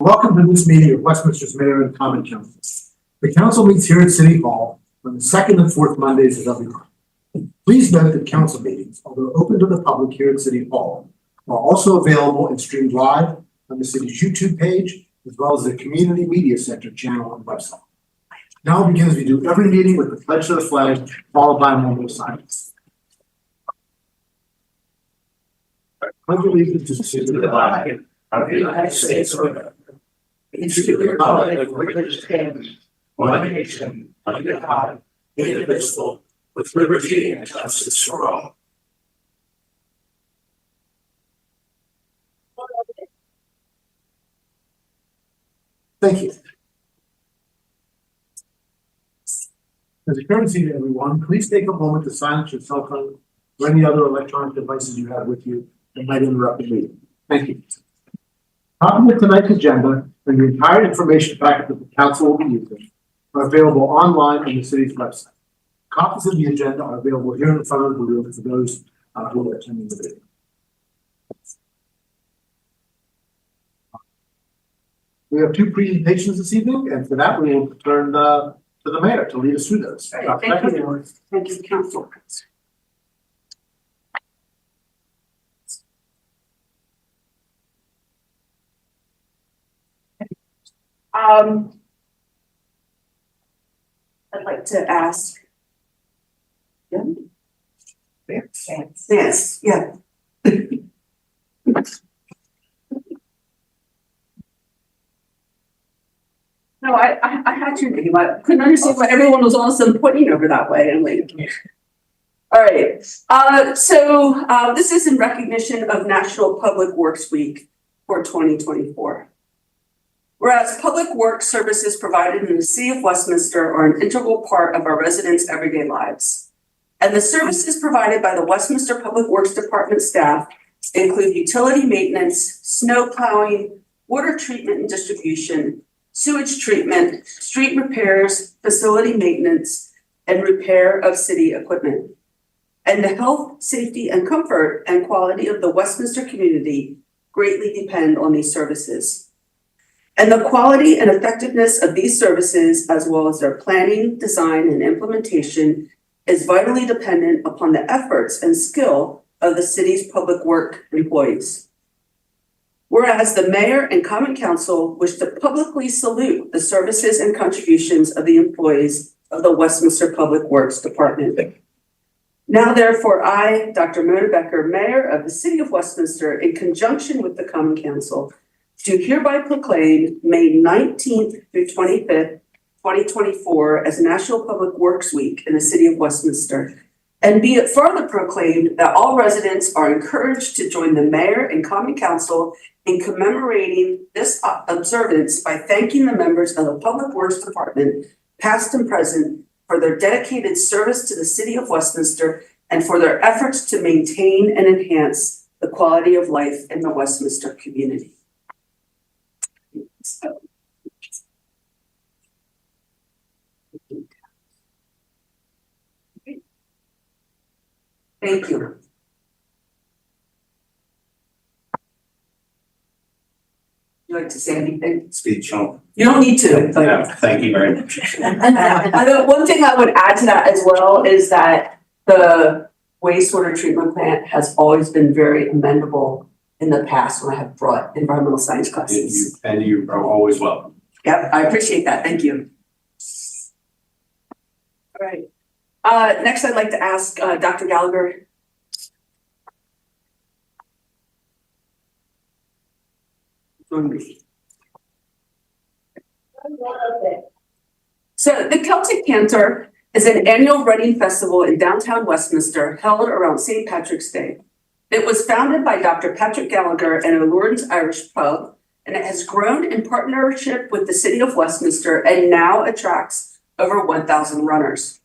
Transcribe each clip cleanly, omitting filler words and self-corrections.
Welcome to this meeting of Westminster's Mayor and Common Council. The council meets here at City Hall on the second and fourth Mondays of every month. Please note that council meetings, although open to the public here at City Hall, are also available and streamed live on the city's YouTube page, as well as the Community Media Center channel and website. Now we'll begin as we do every meeting with the pledge to the flag, followed by a moment of silence. Pledge allegiance to the flag of the United States of America, and to the republic for which it stands, one nation, under God, indivisible, with liberty and justice for all. Thank you. As a courtesy to everyone, please take a moment to silence your cell phone or any other electronic devices you have with you that might interrupt the meeting. Thank you. Copy of tonight's agenda and the entire information packet that the council will be using are available online on the city's website. Copies of the agenda are available here in front of the room for those who are attending the meeting. We have two presentations this evening, and for that, we will turn to the mayor to lead us through those. Thank you, council. I'd like to ask. Yes, yeah. No, I had your name. I couldn't understand why everyone was all of a sudden pointing over that way. I'm like, all right. So this is in recognition of National Public Works Week for 2024. Whereas public work services provided in the city of Westminster are an integral part of our residents' everyday lives. And the services provided by the Westminster Public Works Department staff include utility maintenance, snow plowing, water treatment and distribution, sewage treatment, street repairs, facility maintenance, and repair of city equipment. And the health, safety, and comfort and quality of the Westminster community greatly depend on these services. And the quality and effectiveness of these services, as well as their planning, design, and implementation, is vitally dependent upon the efforts and skill of the city's public work employees. Whereas the mayor and common council wish to publicly salute the services and contributions of the employees of the Westminster Public Works Department. Now therefore, I, Dr. Mona Becker, Mayor of the City of Westminster, in conjunction with the Common Council, do hereby proclaim May 19th through 25th, 2024 as National Public Works Week in the City of Westminster. And be it further proclaimed that all residents are encouraged to join the Mayor and Common Council in commemorating this observance by thanking the members of the Public Works Department, past and present, for their dedicated service to the City of Westminster and for their efforts to maintain and enhance the quality of life in the Westminster community. Thank you. Would you like to say anything? Speech on. You don't need to. Yeah, thank you very much. One thing I would add to that as well is that the wastewater treatment plant has always been very amendable in the past when I have brought environmental science classes. And you are always welcome. Yep, I appreciate that. Thank you. All right. Next, I'd like to ask Dr. Gallagher. Join me. So the Celtic Cantor is an annual running festival in downtown Westminster held around St. Patrick's Day. It was founded by Dr. Patrick Gallagher and a Lourdes Irish pub, and it has grown in partnership with the City of Westminster and now attracts over 1,000 runners.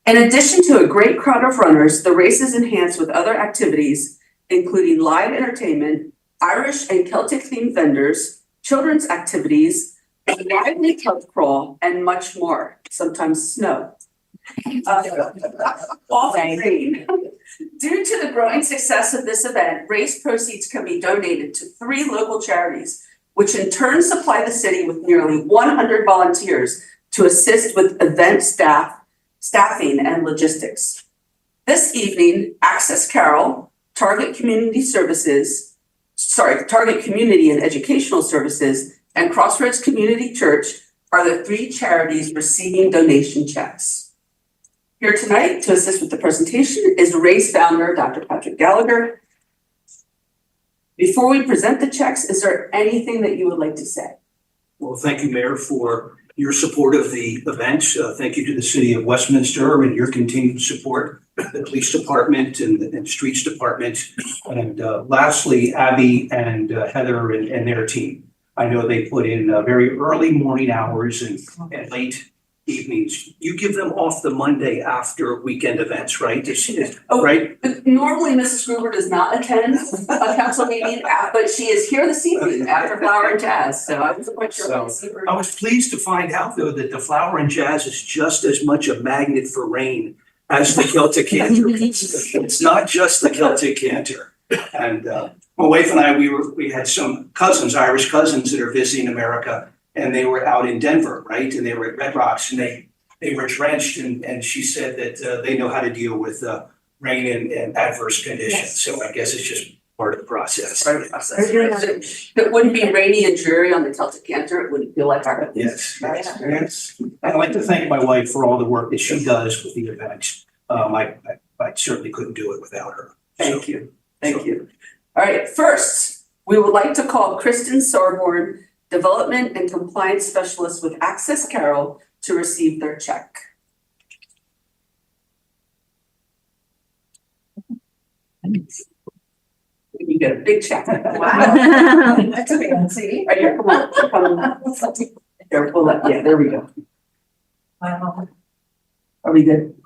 In addition to a great crowd of runners, the race is enhanced with other activities, including live entertainment, Irish and Celtic themed vendors, children's activities, a lively pub crawl, and much more, sometimes snow. Often rain. Due to the growing success of this event, race proceeds can be donated to 3 local charities, which in turn supply the city with nearly 100 volunteers to assist with event staffing and logistics. This evening, Access Carroll, Target Community and Educational Services, and Crossroads Community Church are the three charities receiving donation checks. Here tonight to assist with the presentation is RAISE founder, Dr. Patrick Gallagher. Before we present the checks, is there anything that you would like to say? Well, thank you, Mayor, for your support of the event. Thank you to the City of Westminster and your continued support, the Police Department and Streets Department. And lastly, Abby and Heather and their team. I know they put in very early morning hours and late evenings. You give them off the Monday after weekend events, right? Right? Normally, Mrs. Gruber does not attend a council meeting, but she is here this evening after Flower and Jazz, so I wasn't quite sure. I was pleased to find out, though, that the Flower and Jazz is just as much a magnet for rain as the Celtic Cantor. It's not just the Celtic Cantor. And my wife and I, we had some cousins, Irish cousins, that are visiting America, and they were out in Denver, right? And they were at Red Rocks, and they were drenched, and she said that they know how to deal with rain and adverse conditions. Yes. So I guess it's just part of the process. Part of the process. If it wouldn't be rainy and dreary on the Celtic Cantor, it wouldn't feel like our. Yes. I'd like to thank my wife for all the work that she does with the event. I certainly couldn't do it without her. Thank you. Thank you. All right, first, we would like to call Kristen Sorborn, Development and Compliance Specialist with Access Carroll, to receive their check. You get a big check. Wow. That's fancy. Right here, come on. There, pull up. Yeah, there we go. Wow. Are we good?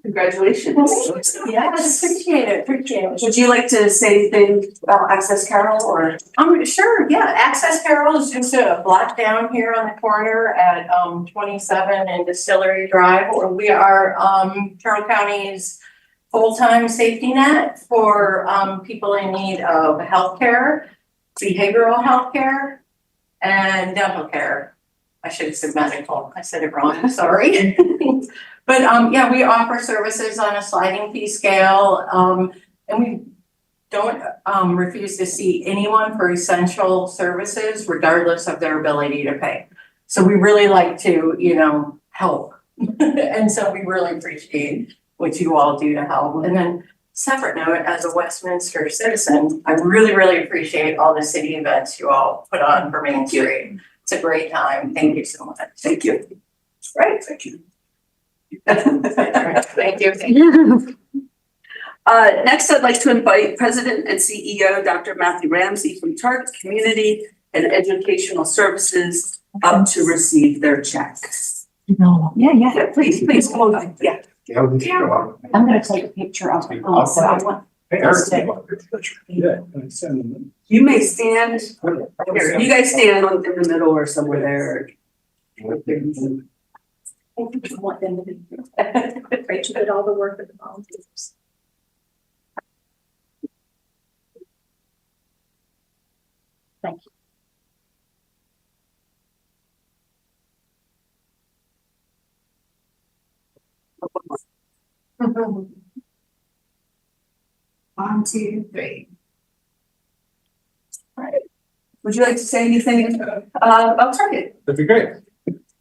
Congratulations. Yes, appreciate it. Would you like to say anything about Access Carroll or? Sure, yeah, Access Carroll is just a block down here on the corner at 27 and Distillery Drive, where we are Carroll County's full-time safety net for people in need of healthcare, behavioral health care, and dental care. I should have said medical. I said it wrong, sorry. But yeah, we offer services on a sliding fee scale, and we don't refuse to see anyone for essential services regardless of their ability to pay. So we really like to, help. And so we really appreciate what you all do to help. And then separate note, as a Westminster citizen, I really, really appreciate all the city events you all put on for Main Street. It's a great time. Thank you so much. Thank you. Right. Thank you. Thank you. Next, I'd like to invite President and CEO, Dr. Matthew Ramsey from Target Community and Educational Services up to receive their checks. Yeah, please, come on. Yeah. I'm gonna take a picture of it. So I want. You may stand. Here, you guys stand in the middle or somewhere there. I want them to be. Rachel did all the work with the volunteers. Thank you. One, two, three. All right. Would you like to say anything about Target? That'd be great.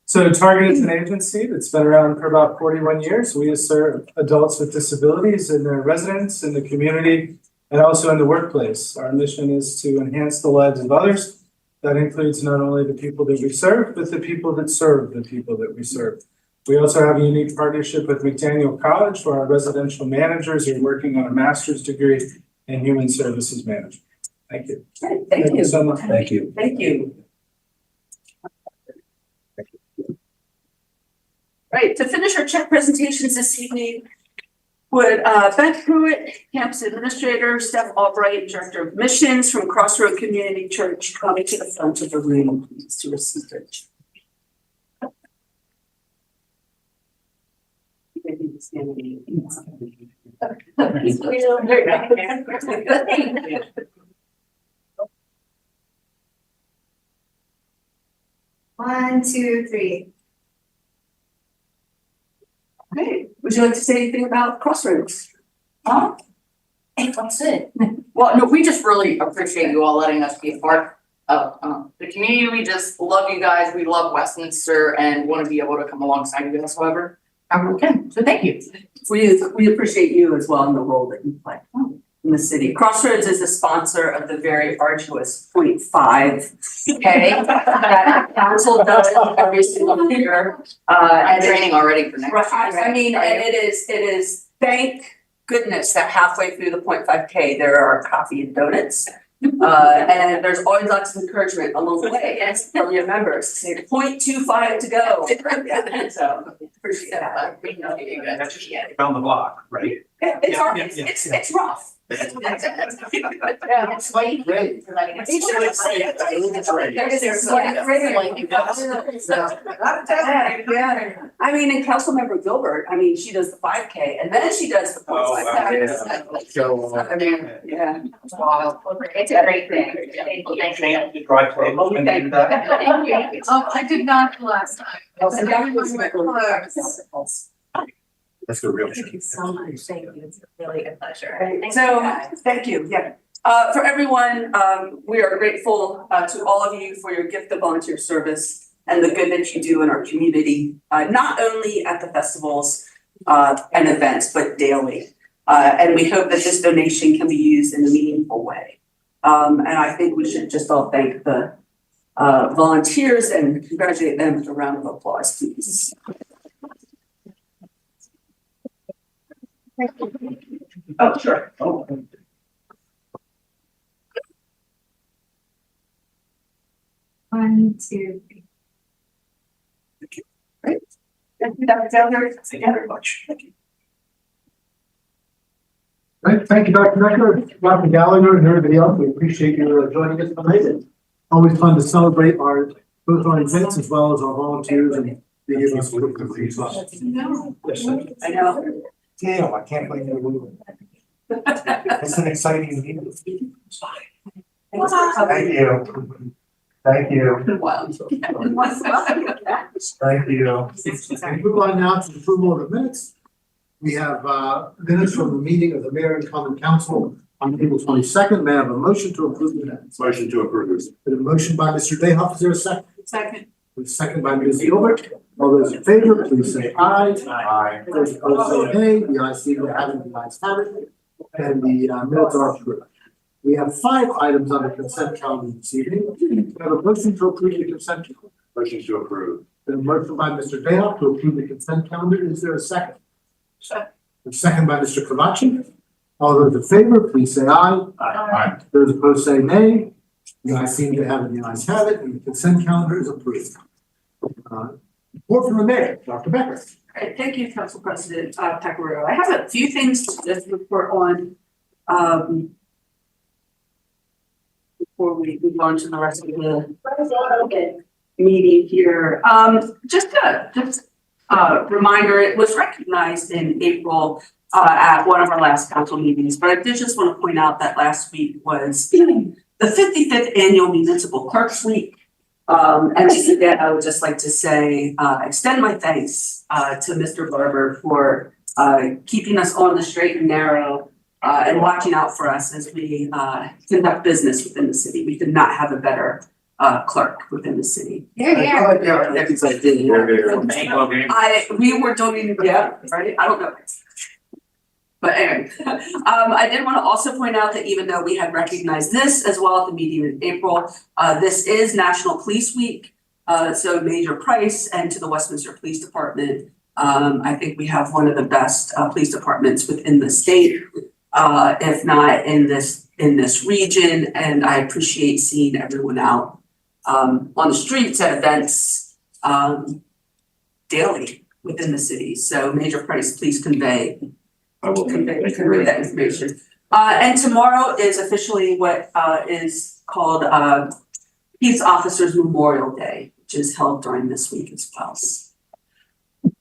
So Target is an agency that's been around for about 41 years. We serve adults with disabilities in their residence, in the community, and also in the workplace. Our mission is to enhance the lives of others. That includes not only the people that we serve, but the people that serve the people that we serve. We also have a unique partnership with McDaniel College, where our residential managers are working on a master's degree in human services management. Thank you. Right, thank you so much. Thank you. Thank you. Right, to finish our check presentations this evening, would Beth Pruitt, Campus Administrator, Steph Albright, Director of Missions from Crossroad Community Church, coming to the front of the room, please, to receive their check. One, two, three. Okay, would you like to say anything about Crossroads? Hey, that's it. Well, no, we just really appreciate you all letting us be a part of the community. We just love you guys. We love Westminster and want to be able to come alongside you guys however we can. So thank you. We appreciate you as well in the role that you play in the city. Crossroads is a sponsor of the very arduous 0.5K that council does every single year. I'm training already for next year. I mean, and it is thank goodness that halfway through the 0.5K, there are coffee and donuts. And there's always lots of encouragement along the way from your members. Say 0.25 to go. So appreciate that. That's just around the block, right? It's hard. Yeah, yeah, It's rough. Great. Yeah, I mean, and Councilmember Gilbert, I mean, she does the 5K and then she does the 0.5K. I mean, yeah. Wow. It's a great thing. Thank you. Thank you. Drive tables and do that. Thank you. I did not last time. That's the real. Thank you so much. Thank you. It's really a pleasure. So, thank you, yeah. For everyone, we are grateful to all of you for your gift of volunteer service and the good that you do in our community, not only at the festivals and events, but daily. And we hope that this donation can be used in a meaningful way. And I think we should just all thank the volunteers and congratulate them with a round of applause, please. Oh, sure. Oh. One, two, three. Thank you, Dr. Taylor. Thank you very much. Thank you. Right, thank you, Dr. Becker, Dr. Gallagher, and everybody else. We appreciate you joining us tonight. Always fun to celebrate both our events as well as our volunteers and the events. I know. Damn, I can't believe you're moving. It's an exciting meeting. Thank you. Thank you. Wow. Thank you. We move on now to the approval of the minutes. We have minutes from the meeting of the Mayor and Common Council on April 22nd. May I have a motion to approve the minutes? Motion to approve. A motion by Mr. Dayhoff, is there a second? Second. A second by Ms. Gilbert. All those in favor, please say aye. Aye. Those opposed say nay. The ayes seem to have it, the ayes have it. And the minutes are approved. We have 5 items on the consent calendar this evening. We have a motion to approve the consent calendar. Motion to approve. A motion by Mr. Dayhoff to approve the consent calendar. Is there a second? Second. A second by Mr. Kavachi. All those in favor, please say aye. Aye. Those opposed say nay. The ayes seem to have it, the ayes have it, and the consent calendar is approved. Report from the mayor, Dr. Becker. All right, thank you, Council President Pecoraro. I have a few things to just report on before we move on to the rest of the meeting here. Just a reminder, it was recognized in April at one of our last council meetings, but I did just want to point out that last week was the 55th annual Municipal Clerks Week. And again, I would just like to say, extend my thanks to Mr. Barber for keeping us on the straight and narrow and watching out for us as we conduct business within the city. We could not have a better clerk within the city. We were doing, yeah, right? I don't know. But anyway, I did want to also point out that even though we had recognized this as well at the meeting in April, this is National Police Week. So Major Price and to the Westminster Police Department, I think we have one of the best police departments within the state, if not in this region. And I appreciate seeing everyone out on the streets at events daily within the city. So Major Price, please convey that information. And tomorrow is officially what is called Peace Officers Memorial Day, which is held during this week as well.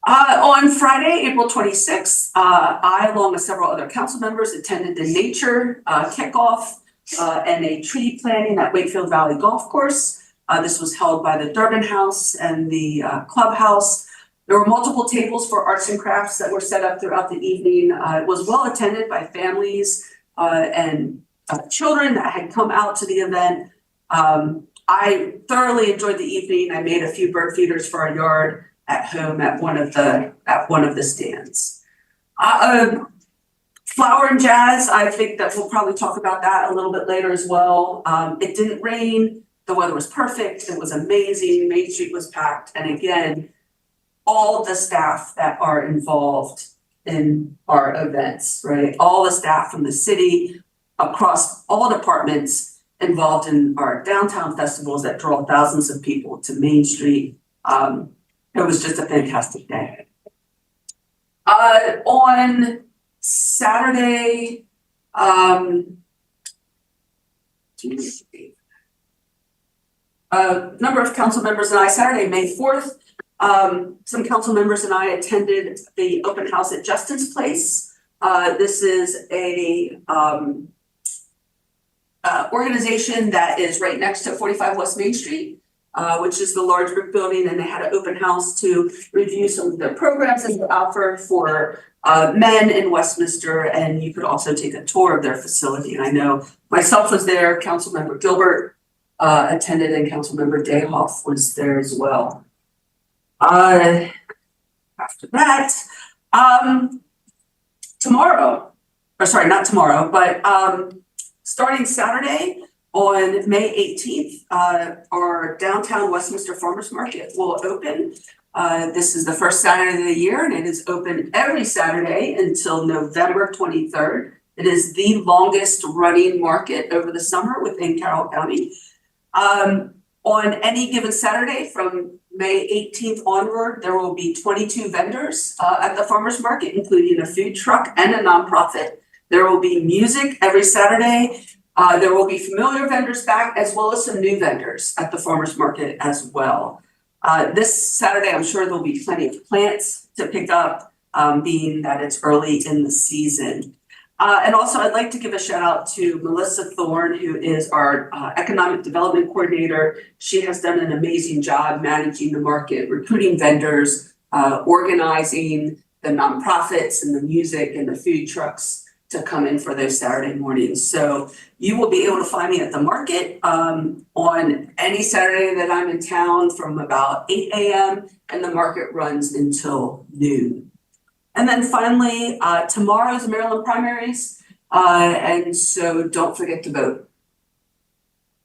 On Friday, April 26th, I, along with several other council members, attended the nature kickoff and a tree planting at Wakefield Valley Golf Course. This was held by the Durbin House and the clubhouse. There were multiple tables for arts and crafts that were set up throughout the evening. It was well attended by families and children that had come out to the event. I thoroughly enjoyed the evening. I made a few bird feeders for our yard at home at one of the stands. Flower and Jazz, I think that we'll probably talk about that a little bit later as well. It didn't rain, the weather was perfect, it was amazing, Main Street was packed, and again, all the staff that are involved in our events, right? All the staff from the city, across all departments involved in our downtown festivals that draw thousands of people to Main Street. It was just a fantastic day. On Saturday, a number of council members and I, Saturday, May 4th, some council members and I attended the open house at Justin's Place. This is a organization that is right next to 45 West Main Street, which is the large brick building, and they had an open house to review some of the programs that were offered for men in Westminster, and you could also take a tour of their facility. And I know myself was there, Councilmember Gilbert attended, and Councilmember Dayhoff was there as well. After that, starting Saturday on May 18th, our downtown Westminster Farmers Market will open. This is the first Saturday of the year, and it is open every Saturday until November 23rd. It is the longest running market over the summer within Carroll County. On any given Saturday from May 18th onward, there will be 22 vendors at the farmers market, including a food truck and a nonprofit. There will be music every Saturday. There will be familiar vendors back, as well as some new vendors at the farmers market as well. This Saturday, I'm sure there'll be plenty of plants to pick up, being that it's early in the season. And also, I'd like to give a shout out to Melissa Thorne, who is our economic development coordinator. She has done an amazing job managing the market, recruiting vendors, organizing the nonprofits and the music and the food trucks to come in for those Saturday mornings. So you will be able to find me at the market on any Saturday that I'm in town from about 8 a.m. and the market runs until noon. And then finally, tomorrow's Maryland primaries, and so don't forget to vote.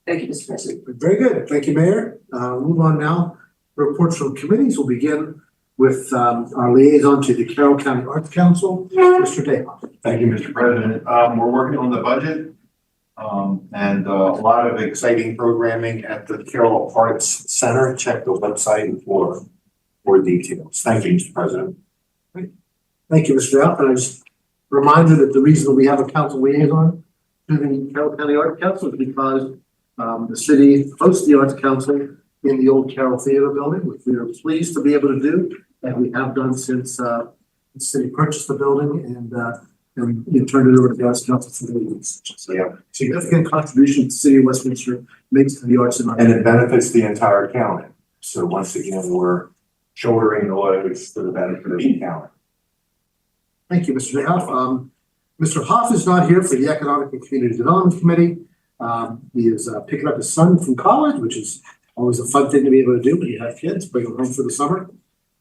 Thank you, Mr. President. Very good. Thank you, Mayor. Move on now. Reports from committees. We'll begin with our liaison to the Carroll County Arts Council, Mr. Dayhoff. Thank you, Mr. President. We're working on the budget and a lot of exciting programming at the Carroll Arts Center. Check the website for details. Thank you, Mr. President. Thank you, Mr. Dayhoff. And I just remind you that the reason we have a council liaison to the Carroll County Arts Council is because the city hosts the Arts Council in the old Carroll Theater building, which we are pleased to be able to do, and we have done since the city purchased the building and we turned it over to the Arts Council for the years. So Yeah. significant contribution the city of Westminster makes to the arts and And it benefits the entire county. So once again, we're shouldering the loads for the benefit of the county. Thank you, Mr. Dayhoff. Mr. Hoff is not here for the Economic and Community Development Committee. He is picking up his son from college, which is always a fun thing to be able to do when you have kids, bring them home for the summer.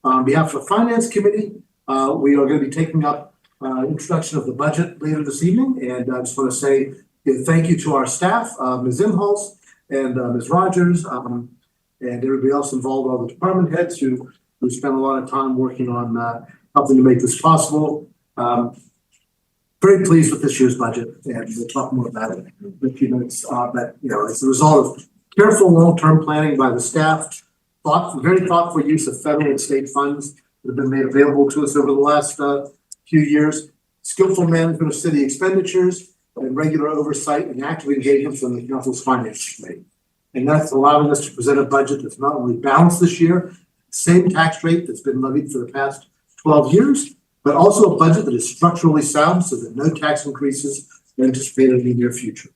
On behalf of the Finance Committee, we are going to be taking up introduction of the budget later this evening. And I just want to say thank you to our staff, Ms. Imholz and Ms. Rogers, and everybody else involved, all the department heads who spent a lot of time working on helping to make this possible. Very pleased with this year's budget, and we'll talk more about it in a few minutes. But it's a result of careful long-term planning by the staff, very thoughtful use of federal and state funds that have been made available to us over the last few years, skillful management of city expenditures, and regular oversight and active engagement from the council's finance committee. And that's allowing us to present a budget that's not only balanced this year, same tax rate that's been levied for the past 12 years, but also a budget that is structurally sound so that no tax increases are anticipated in the near future.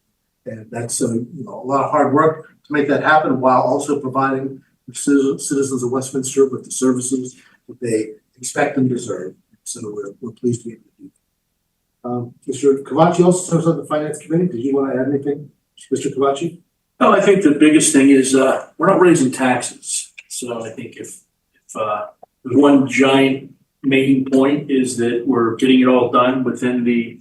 And that's a lot of hard work to make that happen while also providing the citizens of Westminster with the services that they expect and deserve. So we're pleased to be able to do that. Mr. Kavachi also serves on the Finance Committee. Did you want to add anything, Mr. Kavachi? No, I think the biggest thing is we're not raising taxes. So I think if one giant main point is that we're getting it all done within the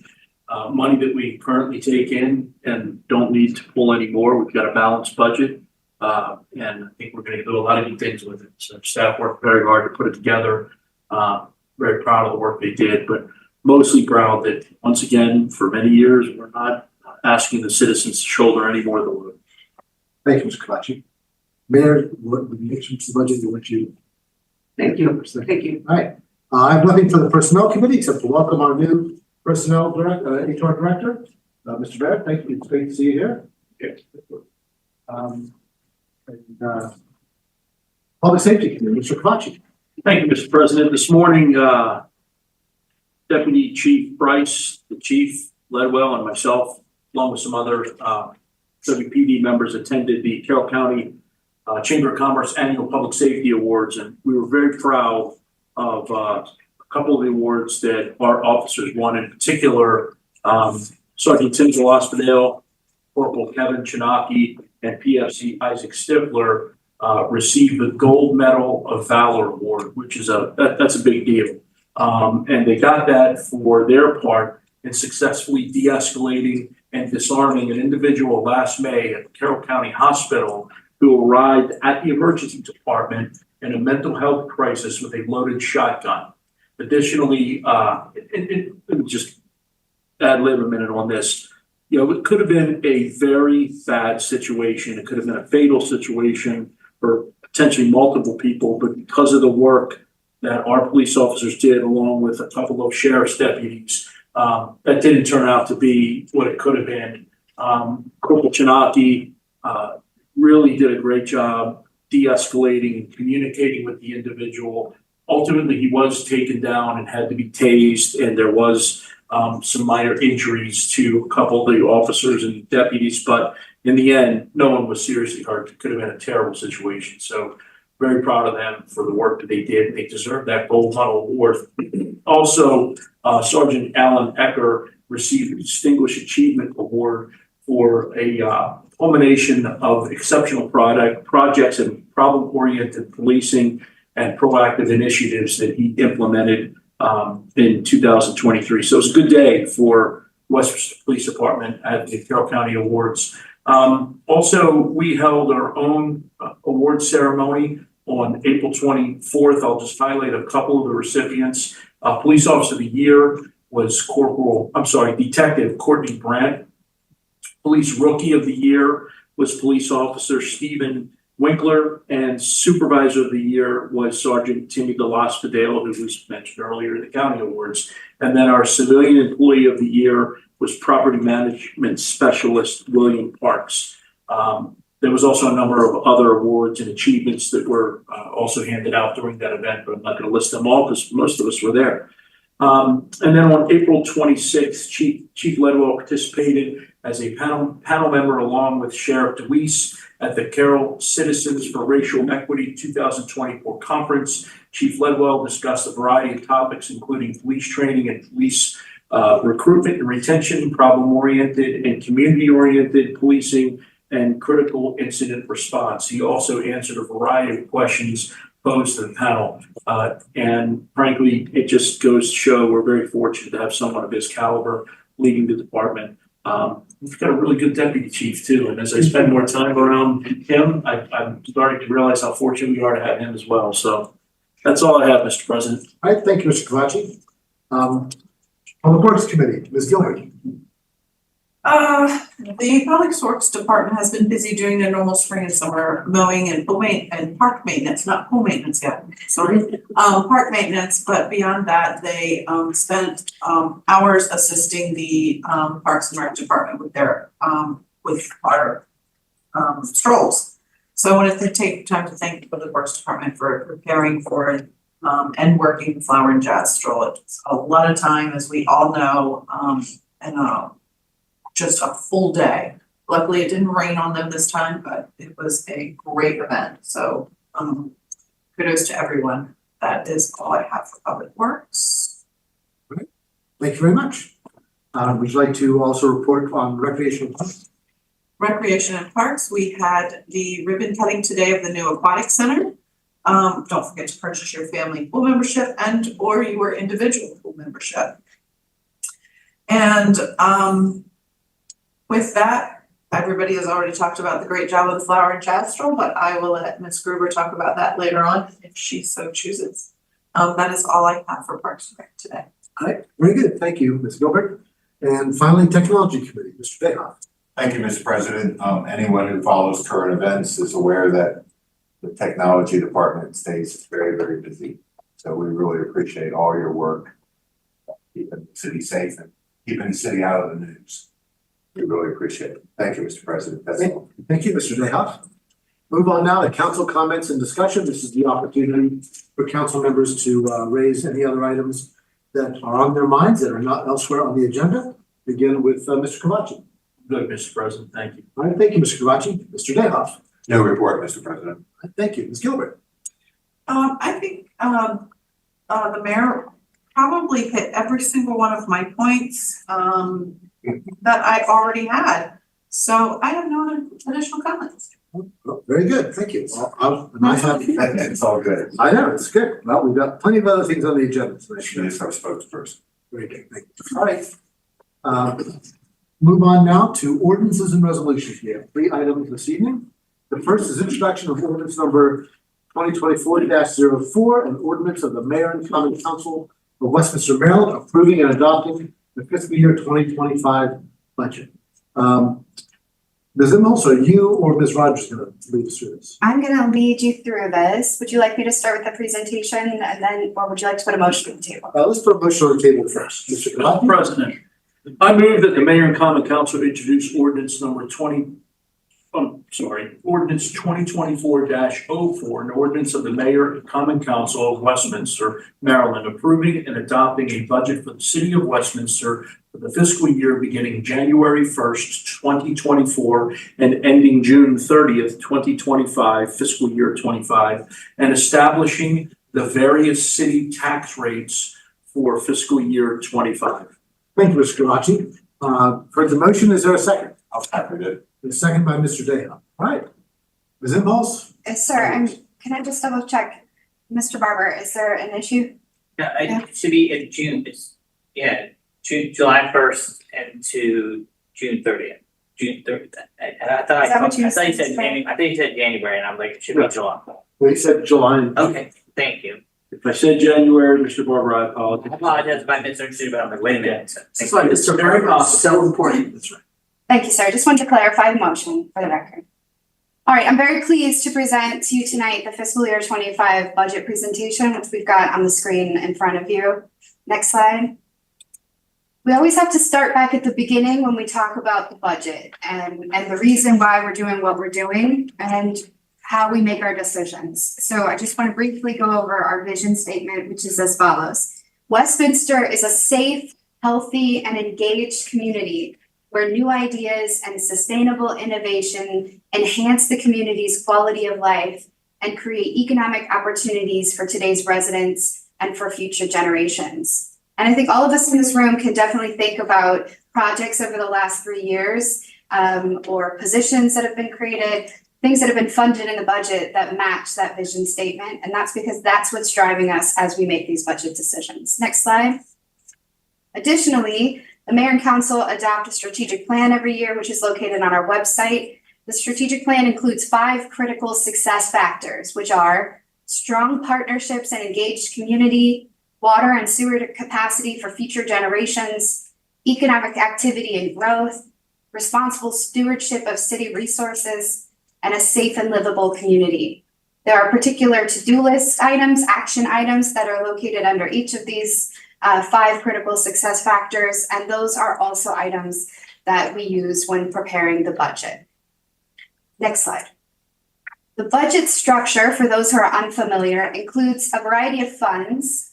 money that we currently take in and don't need to pull any more. We've got a balanced budget. And I think we're going to do a lot of good things with it. So staff worked very hard to put it together. Very proud of the work they did, but mostly proud that once again, for many years, we're not asking the citizens to shoulder any more of the load. Thank you, Mr. Kavachi. Mayor, what would you the budget you want you? Thank you. Thank you. All right. I have nothing for the Personnel Committee except to welcome our new Personnel Director, HR Director, Mr. Barrett. Thank you. It's great to see you here. Okay. Public Safety Committee, Mr. Kavachi. Thank you, Mr. President. This morning, Deputy Chief Bryce, the Chief Ledwell, and myself, along with some other WPD members, attended the Carroll County Chamber of Commerce Annual Public Safety Awards, and we were very proud of a couple of the awards that our officers won. In particular, Sergeant Tim Asphodel, Corporal Kevin Chinaki, and PFC Isaac Stifler received the Gold Medal of Valor Award, which is that's a big deal. And they got that for their part in successfully de-escalating and disarming an individual last May at Carroll County Hospital who arrived at the emergency department in a mental health crisis with a loaded shotgun. Additionally, just ad-lib a minute on this. It could have been a very bad situation. It could have been a fatal situation for potentially multiple people, but because of the work that our police officers did, along with a couple of sheriff's deputies, that didn't turn out to be what it could have been. Corporal Chinaki really did a great job de-escalating and communicating with the individual. Ultimately, he was taken down and had to be tased, and there was some minor injuries to a couple of the officers and deputies, but in the end, no one was seriously hurt. It could have been a terrible situation. So very proud of them for the work that they did. They deserve that Gold Medal Award. Also, Sergeant Alan Ecker received a Distinguished Achievement Award for a culmination of exceptional projects and problem-oriented policing and proactive initiatives that he implemented in 2023. So it's a good day for Westminster Police Department at the Carroll County Awards. Also, we held our own award ceremony on April 24th. I'll just highlight a couple of the recipients. Police Officer of the Year was Detective Courtney Brandt. Police Rookie of the Year was Police Officer Stephen Winkler, and Supervisor of the Year was Sergeant Timmy DeLospedale, who was mentioned earlier in the county awards. And then our Civilian Employee of the Year was Property Management Specialist William Parks. There was also a number of other awards and achievements that were also handed out during that event, but I'm not going to list them all because most of us were there. And then on April 26th, Chief Ledwell participated as a panel member along with Sheriff DeWeese at the Carroll Citizens for Racial Equity 2024 conference. Chief Ledwell discussed a variety of topics, including police training and police recruitment and retention, problem-oriented and community-oriented policing, and critical incident response. He also answered a variety of questions posed to the panel. And frankly, it just goes to show we're very fortunate to have someone of his caliber leading the department. We've got a really good deputy chief too. And as I spend more time around him, I'm starting to realize how fortunate we are to have him as well. So that's all I have, Mr. President. All right, thank you, Mr. Kavachi. Public Works Committee, Ms. Gilbert. The Public Works Department has been busy doing their normal spring and summer mowing and park maintenance, not pool maintenance yet, sorry. Park maintenance, but beyond that, they spent hours assisting the Parks and Rec Department with their with our strolls. So I wanted to take time to thank the Public Works Department for preparing for and working the Flower and Jazz Stroll. It's a lot of time, as we all know, and just a full day. Luckily, it didn't rain on them this time, but it was a great event. So kudos to everyone. That is all I have for Public Works. Thank you very much. Would you like to also report on recreational parks? Recreation and Parks, we had the ribbon cutting today of the new Aquatic Center. Don't forget to purchase your family pool membership and or your individual pool membership. And with that, everybody has already talked about the great job of the Flower and Jazz Stroll, but I will let Ms. Gruber talk about that later on if she so chooses. That is all I have for Parks and Rec today. All right, very good. Thank you, Ms. Gilbert. And finally, Technology Committee, Mr. Dayhoff. Thank you, Mr. President. Anyone who follows current events is aware that the technology department stays very, very busy. So we really appreciate all your work, keeping the city safe and keeping the city out of the news. We really appreciate it. Thank you, Mr. President. That's all. Thank you, Mr. Dayhoff. Move on now to council comments and discussion. This is the opportunity for council members to raise any other items that are on their minds that are not elsewhere on the agenda. Begin with Mr. Kavachi. Good, Mr. President, thank you. All right, thank you, Mr. Kavachi. Mr. Dayhoff. No report, Mr. President. Thank you, Ms. Gilbert. I think the mayor probably hit every single one of my points that I already had. So I have no additional comments. Well, very good, thank you. And I have, It's all good. I know, it's good. Well, we've got plenty of other things on the agenda tonight. She is our spokesperson. Very good, thank you. All right. Move on now to ordinances and resolutions. We have 3 items this evening. The first is introduction of ordinance number 2024-04, an ordinance of the Mayor and Common Council of Westminster, Maryland, approving and adopting the fiscal year 2025 budget. Ms. Immels, are you or Ms. Rogers going to lead us through this? I'm gonna lead you through this. Would you like me to start with the presentation and then, or would you like to put a motion on the table? Let's put a motion on the table first. Mr. Mr. Kavachi? President, I move that the Mayor and Common Council introduce ordinance number ordinance 2024-04, an ordinance of the Mayor and Common Council of Westminster, Maryland, approving and adopting a budget for the city of Westminster for the fiscal year beginning January 1st, 2024 and ending June 30th, 2025, fiscal year 25, and establishing the various city tax rates for fiscal year 25. Thank you, Mr. Kavachi. For the motion, is there a second? I'll second it. A second by Mr. Dayhoff. All right. Ms. Immels? Sir, can I just double check? Mr. Barber, is there an issue? Yeah, it should be in June, July 1st and to June 30th. June 30th. And I thought Is that what you I thought you said, said sir? January, I think you said January, and I'm like, it should be July. Well, he said July. Okay, thank you. If I said January, Mr. Barber, I apologize. I apologize if I misunderstood, but I'm like, wait a minute. That's why Mr. Barber is so important. That's right. Thank you, sir. Just wanted to clarify the motion for the record. All right, I'm very pleased to present to you tonight the fiscal year 25 budget presentation, which we've got on the screen in front of you. Next slide. We always have to start back at the beginning when we talk about the budget and the reason why we're doing what we're doing and how we make our decisions. So I just want to briefly go over our vision statement, which is as follows. Westminster is a safe, healthy, and engaged community where new ideas and sustainable innovation enhance the community's quality of life and create economic opportunities for today's residents and for future generations. And I think all of us in this room can definitely think about projects over the last 3 years or positions that have been created, things that have been funded in the budget that match that vision statement. And that's because that's what's driving us as we make these budget decisions. Next slide. Additionally, the Mayor and Council adopt a strategic plan every year, which is located on our website. The strategic plan includes 5 critical success factors, which are strong partnerships and engaged community, water and sewer capacity for future generations, economic activity and growth, responsible stewardship of city resources, and a safe and livable community. There are particular to-do list items, action items that are located under each of these 5 critical success factors, and those are also items that we use when preparing the budget. Next slide. The budget structure, for those who are unfamiliar, includes a variety of funds.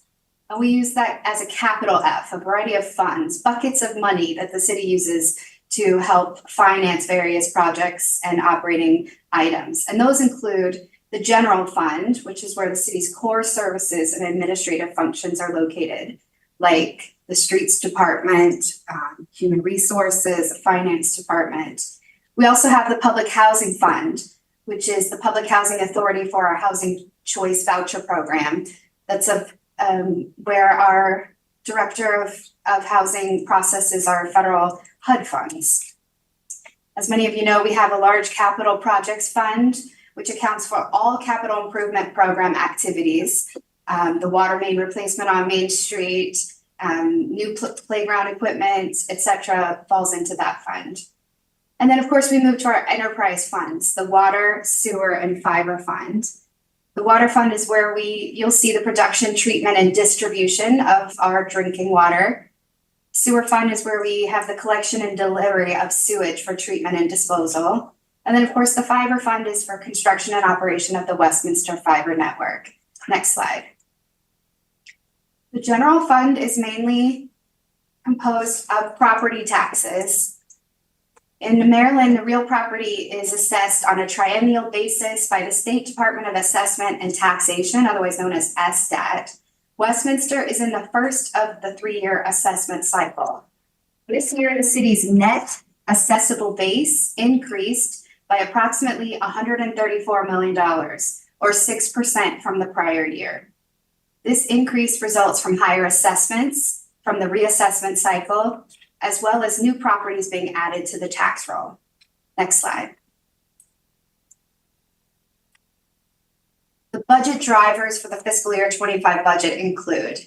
And we use that as a capital F, a variety of funds, buckets of money that the city uses to help finance various projects and operating items. And those include the general fund, which is where the city's core services and administrative functions are located, like the streets department, human resources, finance department. We also have the public housing fund, which is the public housing authority for our housing choice voucher program. That's where our director of housing processes our federal HUD funds. As many of you know, we have a large capital projects fund, which accounts for all capital improvement program activities. The water main replacement on Main Street, new playground equipment, etc., falls into that fund. And then, of course, we move to our enterprise funds, the water, sewer, and fiber fund. The water fund is where you'll see the production, treatment, and distribution of our drinking water. Sewer fund is where we have the collection and delivery of sewage for treatment and disposal. And then, of course, the fiber fund is for construction and operation of the Westminster fiber network. Next slide. The general fund is mainly composed of property taxes. In Maryland, the real property is assessed on a triennial basis by the State Department of Assessment and Taxation, otherwise known as SDAT. Westminster is in the first of the 3-year assessment cycle. This year, the city's net assessable base increased by approximately $134 million, or 6% from the prior year. This increase results from higher assessments from the reassessment cycle, as well as new properties being added to the tax roll. Next slide. The budget drivers for the fiscal year 25 budget include,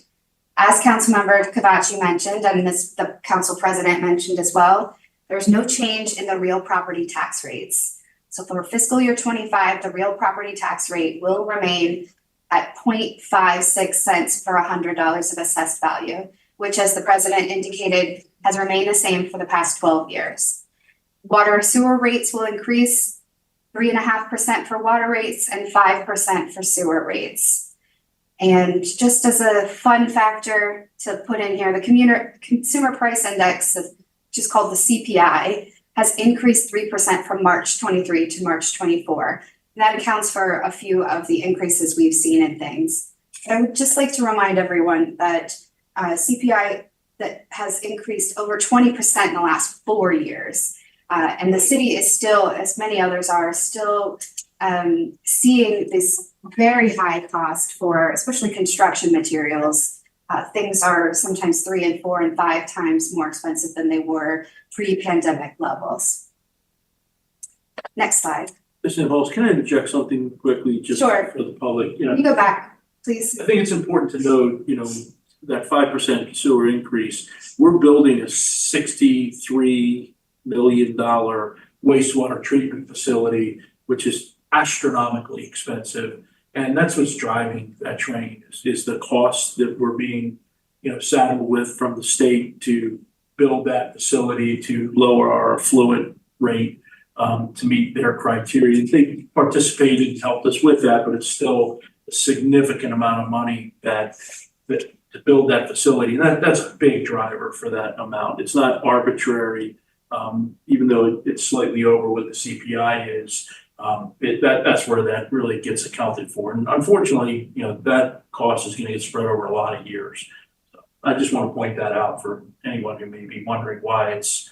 as Councilmember Kavachi mentioned, and the Council President mentioned as well, there's no change in the real property tax rates. So for fiscal year 25, the real property tax rate will remain at 0.56 cents per $100 of assessed value, which, as the President indicated, has remained the same for the past 12 years. Water sewer rates will increase 3.5% for water rates and 5% for sewer rates. And just as a fun factor to put in here, the Consumer Price Index, which is called the CPI, has increased 3% from March 23 to March 24. And that accounts for a few of the increases we've seen in things. I would just like to remind everyone that CPI that has increased over 20% in the last 4 years. And the city is still, as many others are, still seeing this very high cost for especially construction materials. Things are sometimes 3 and 4 and 5 times more expensive than they were pre-pandemic levels. Next slide. Mr. Halls, can I interject something quickly just Sure. for the public? Can you go back, please? I think it's important to note, that 5% sewer increase, we're building a $63 million wastewater treatment facility, which is astronomically expensive. And that's what's driving that train is the cost that we're being, saddled with from the state to build that facility to lower our affluent rate to meet their criteria. They participated and helped us with that, but it's still a significant amount of money that to build that facility. And that's a big driver for that amount. It's not arbitrary, even though it's slightly over what the CPI is. That's where that really gets accounted for. And unfortunately, that cost is going to get spread over a lot of years. So I just want to point that out for anyone who may be wondering why it's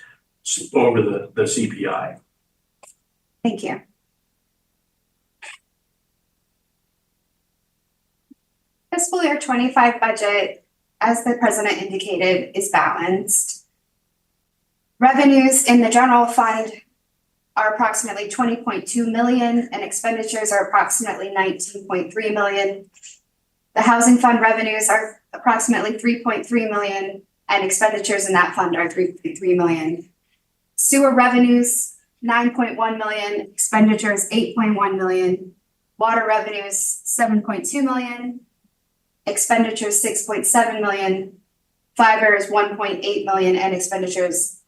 over the CPI. Thank you. Fiscal year 25 budget, as the President indicated, is balanced. Revenues in the general fund are approximately 20.2 million and expenditures are approximately 19.3 million. The housing fund revenues are approximately 3.3 million and expenditures in that fund are 3.3 million. Sewer revenues, 9.1 million, expenditures 8.1 million. Water revenues, 7.2 million. Expenditures 6.7 million, fiber is 1.8 million, and expenditures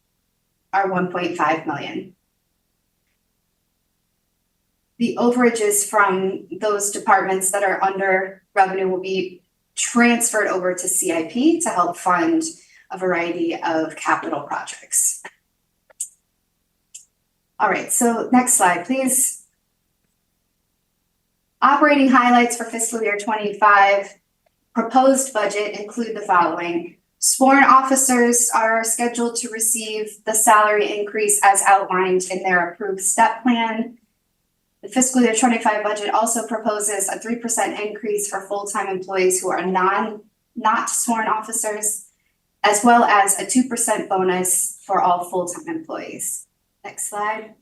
are 1.5 million. the overages from those departments that are under revenue will be transferred over to CIP to help fund a variety of capital projects. All right, so next slide, please. Operating highlights for fiscal year 25. Proposed budget include the following. Sworn officers are scheduled to receive the salary increase as outlined in their approved step plan. The fiscal year 25 budget also proposes a 3% increase for full-time employees who are not sworn officers, as well as a 2% bonus for all full-time employees. Next slide.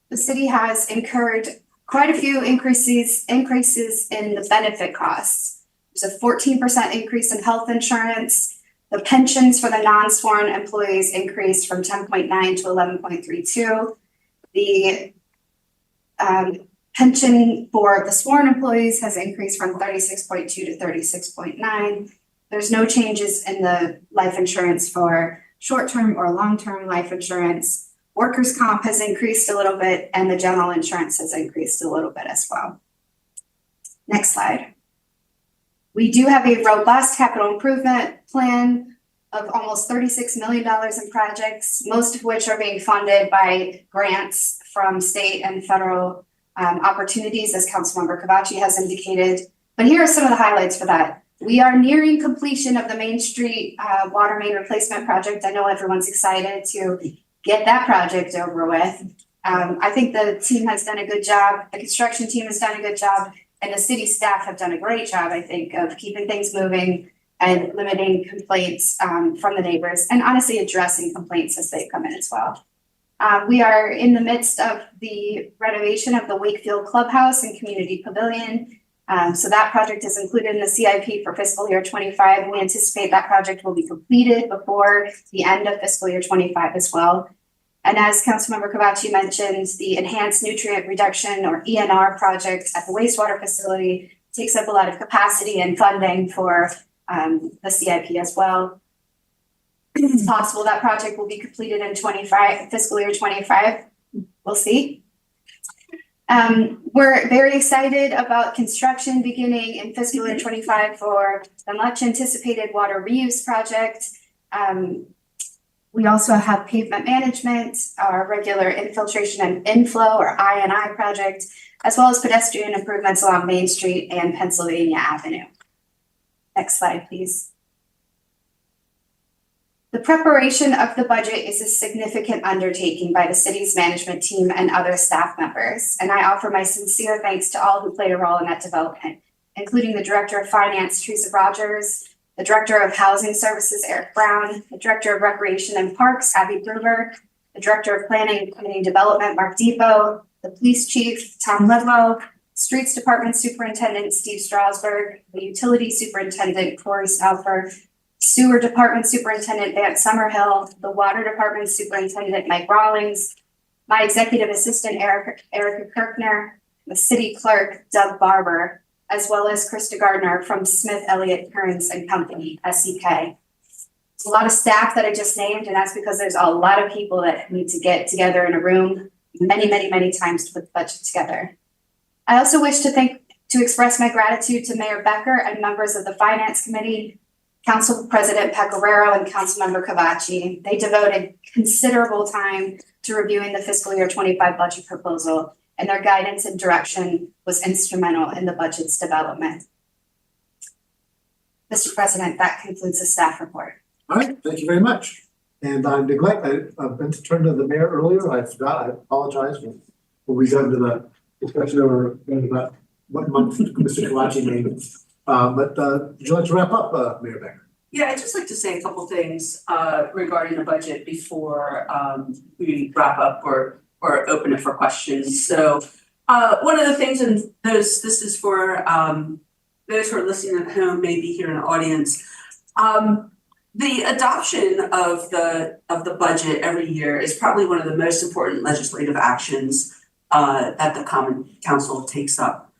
The city has incurred quite a few increases in the benefit costs. There's a 14% increase in health insurance. The pensions for the non-sworn employees increased from 10.9 to 11.32. The pension for the sworn employees has increased from 36.2 to 36.9. There's no changes in the life insurance for short-term or long-term life insurance. Workers' comp has increased a little bit, and the general insurance has increased a little bit as well. Next slide. We do have a robust capital improvement plan of almost $36 million in projects, most of which are being funded by grants from state and federal opportunities, as Councilmember Cavacci has indicated. But here are some of the highlights for that. We are nearing completion of the Main Street water main replacement project. I know everyone's excited to get that project over with. I think the team has done a good job. The construction team has done a good job, and the city staff have done a great job, I think, of keeping things moving and limiting complaints from the neighbors, and honestly addressing complaints as they come in as well. We are in the midst of the renovation of the Wakefield Clubhouse and Community Pavilion. So that project is included in the CIP for fiscal year 25. We anticipate that project will be completed before the end of fiscal year 25 as well. And as Councilmember Cavacci mentioned, the Enhanced Nutrient Reduction or ENR project at the wastewater facility takes up a lot of capacity and funding for the CIP as well. It's possible that project will be completed in fiscal year 25. We'll see. We're very excited about construction beginning in fiscal year 25 for the much anticipated water reuse project. We also have pavement management, our regular infiltration and inflow or I&I project, as well as pedestrian improvements along Main Street and Pennsylvania Avenue. Next slide, please. The preparation of the budget is a significant undertaking by the city's management team and other staff members, and I offer my sincere thanks to all who played a role in that development, including the Director of Finance, Teresa Rogers, the Director of Housing Services, Eric Brown, the Director of Recreation and Parks, Abby Gruber, the Director of Planning and Community Development, Mark Depot, the Police Chief, Tom Ledwell, Streets Department Superintendent, Steve Strasberg, the Utility Superintendent, Corey Stauffer, Sewer Department Superintendent, Vance Summerhill, the Water Department Superintendent, Mike Rawlings, my Executive Assistant, Erica Kirkner, the City Clerk, Doug Barber, as well as Krista Gardner from Smith, Elliott, Kearns and Company, SCK. It's a lot of staff that I just named, and that's because there's a lot of people that need to get together in a room many, many, many times to put the budget together. I also wish to express my gratitude to Mayor Becker and members of the Finance Committee, Council President Pecoraro and Councilmember Cavacci. They devoted considerable time to reviewing the fiscal year 25 budget proposal, and their guidance and direction was instrumental in the budget's development. Mr. President, that concludes the staff report. All right, thank you very much. And I meant to turn to the mayor earlier. I forgot. I apologize when we got into the discussion over about what month Mr. Cavacci named. But would you like to wrap up, Mayor Becker? Yeah, I'd just like to say a couple things regarding the budget before we wrap up or open it for questions. So one of the things, and this is for those who are listening at home, maybe here in the audience, the adoption of the budget every year is probably one of the most important legislative actions that the Common Council takes up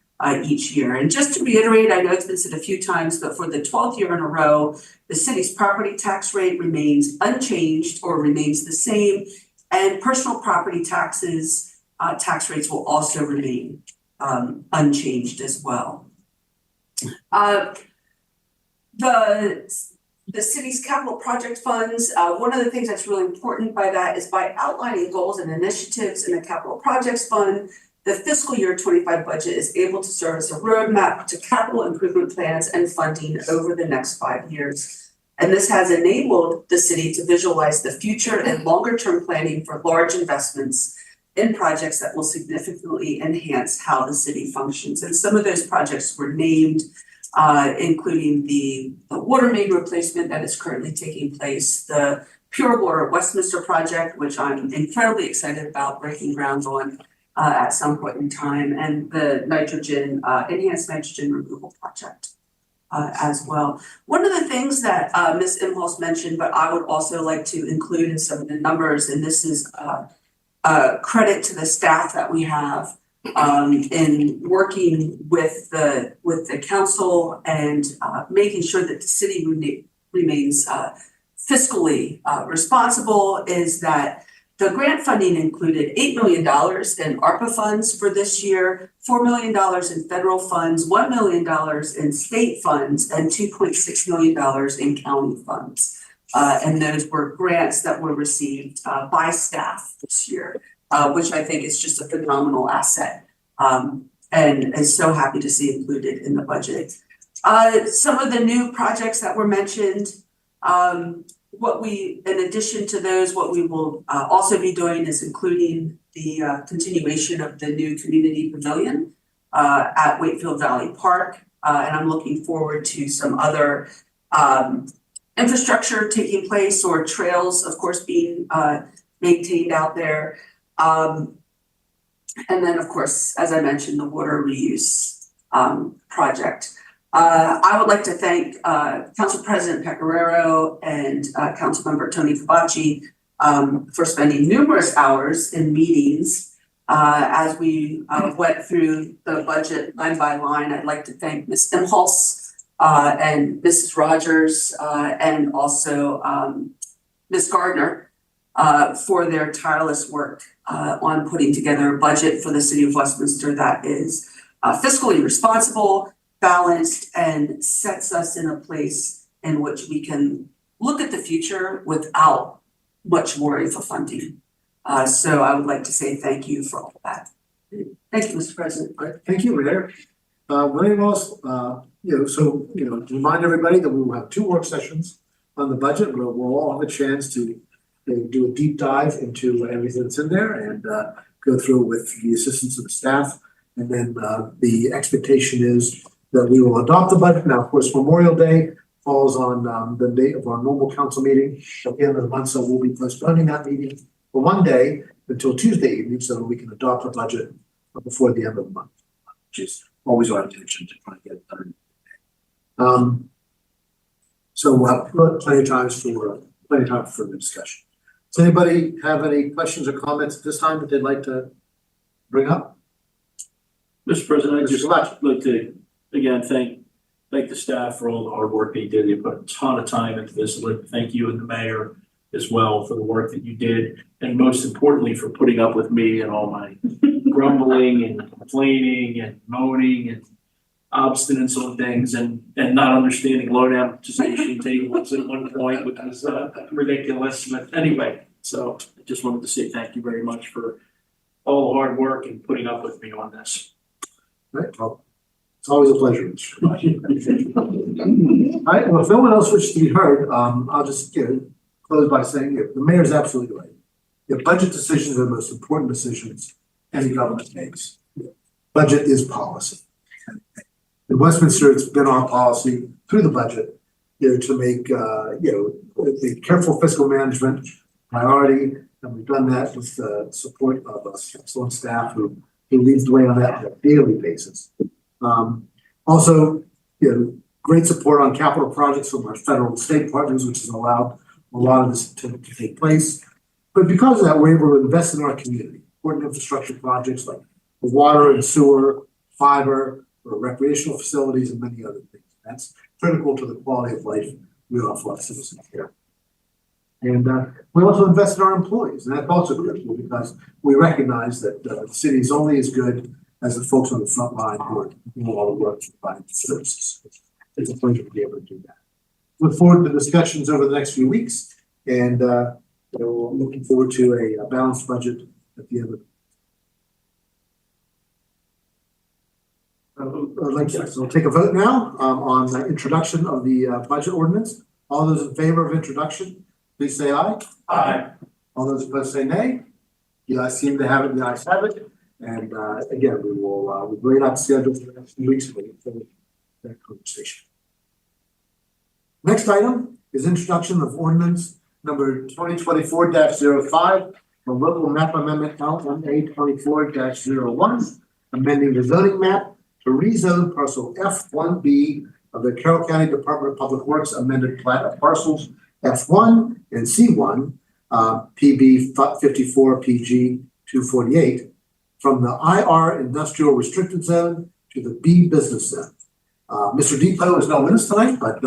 each year. And just to reiterate, I know it's been said a few times, but for the 12th year in a row, the city's property tax rate remains unchanged or remains the same, and personal property taxes tax rates will also remain unchanged as well. The city's capital project funds, one of the things that's really important by that is by outlining goals and initiatives in the capital projects fund, the fiscal year 25 budget is able to serve as a roadmap to capital improvement plans and funding over the next 5 years. And this has enabled the city to visualize the future and longer term planning for large investments in projects that will significantly enhance how the city functions. And some of those projects were named, including the water main replacement that is currently taking place, the Pure Water Westminster project, which I'm incredibly excited about breaking ground on at some point in time, and the enhanced nitrogen removal project as well. One of the things that Ms. Imhoff mentioned, but I would also like to include in some of the numbers, and this is credit to the staff that we have in working with the council and making sure that the city remains fiscally responsible, is that the grant funding included $8 million in ARPA funds for this year, $4 million in federal funds, $1 million in state funds, and $2.6 million in county funds. And those were grants that were received by staff this year, which I think is just a phenomenal asset, and so happy to see included in the budget. Some of the new projects that were mentioned, in addition to those, what we will also be doing is including the continuation of the new community pavilion at Wakefield Valley Park. And I'm looking forward to some other infrastructure taking place, or trails, of course, being maintained out there. And then, of course, as I mentioned, the water reuse project. I would like to thank Council President Pecoraro and Councilmember Tony Kabacci for spending numerous hours in meetings as we went through the budget line by line. I'd like to thank Ms. Imhoff and Mrs. Rogers and also Ms. Gardner for their tireless work on putting together a budget for the city of Westminster that is fiscally responsible, balanced, and sets us in a place in which we can look at the future without much worry for funding. So I would like to say thank you for all of that. Thank you, Mr. President. All right, thank you, Mayor. William Ross, remind everybody that we will have 2 work sessions on the budget where we'll all have a chance to do a deep dive into everything that's in there and go through it with the assistance of the staff. And then the expectation is that we will adopt the budget. Now, of course, Memorial Day falls on the date of our normal council meeting at the end of the month, so we'll be postponing that meeting for 1 day until Tuesday evening so that we can adopt the budget before the end of the month, which is always our intention to try and get it done. So we'll have plenty of time for the discussion. Does anybody have any questions or comments at this time that they'd like to bring up? Mr. President, I'd just like to again thank the staff for all the hard work they did. They put a ton of time into this. I'd like to thank you and the mayor as well for the work that you did, and most importantly for putting up with me and all my grumbling and complaining and moaning and obstinance on things, and not understanding low amortization tables at one point, which was ridiculous. But anyway, so I just wanted to say thank you very much for all the hard work and putting up with me on this. Right. Well, it's always a pleasure. All right. Well, if no one else wishes to be heard, I'll just close by saying the mayor is absolutely right. Budget decisions are the most important decisions any government makes. Budget is policy. In Westminster, it's been our policy through the budget, to make the careful fiscal management priority, and we've done that with the support of excellent staff who leads the way on that on a daily basis. Also, great support on capital projects from our federal and state partners, which has allowed a lot of this to take place. But because of that, we're able to invest in our community, important infrastructure projects like water and sewer, fiber, or recreational facilities, and many other things. That's critical to the quality of life we offer our citizens here. And we also invest in our employees, and that's also critical because we recognize that the city is only as good as the folks on the front line who are doing all the work to provide services. It's a pleasure to be able to do that. Look forward to discussions over the next few weeks, and we're looking forward to a balanced budget at the end of so we'll take a vote now on the introduction of the budget ordinance. All those in favor of introduction, please say aye. Aye. All those opposed say nay. You guys seem to have it, the ayes have it. And again, we'll bring it up scheduled for the next few weeks. We'll look forward to that conversation. Next item is introduction of ordinance number 2024-05, the local map amendment LMA 24-01, amending the zoning map to rezone parcel F1B of the Carroll County Department of Public Works amended plat of parcels F1 and C1, PB 54 PG 248, from the IR industrial restricted zone to the B business zone. Mr. Depot is not with us tonight, but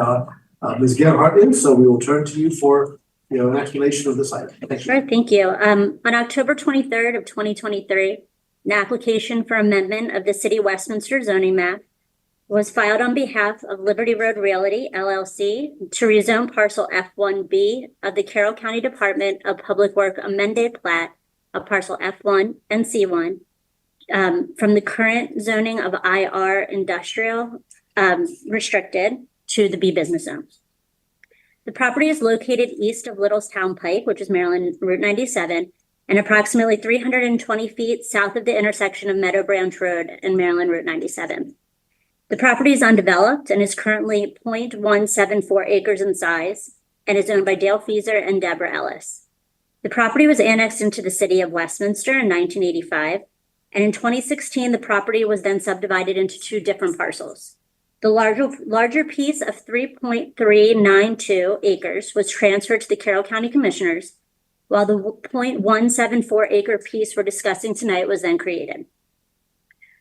Ms. Gerhart is, so we will turn to you for an explanation of this item. Thank you. Sure, thank you. On October 23rd of 2023, an application for amendment of the City Westminster zoning map was filed on behalf of Liberty Road Realty LLC to rezone parcel F1B of the Carroll County Department of Public Works amended plat of parcel F1 and C1 from the current zoning of IR industrial restricted to the B business zone. The property is located east of Littlestown Pike, which is Maryland Route 97, and approximately 320 feet south of the intersection of Meadow Branch Road and Maryland Route 97. The property is undeveloped and is currently 0.174 acres in size and is owned by Dale Feeser and Deborah Ellis. The property was annexed into the city of Westminster in 1985, and in 2016, the property was then subdivided into two different parcels. The larger piece of 3.392 acres was transferred to the Carroll County Commissioners, while the 0.174 acre piece we're discussing tonight was then created.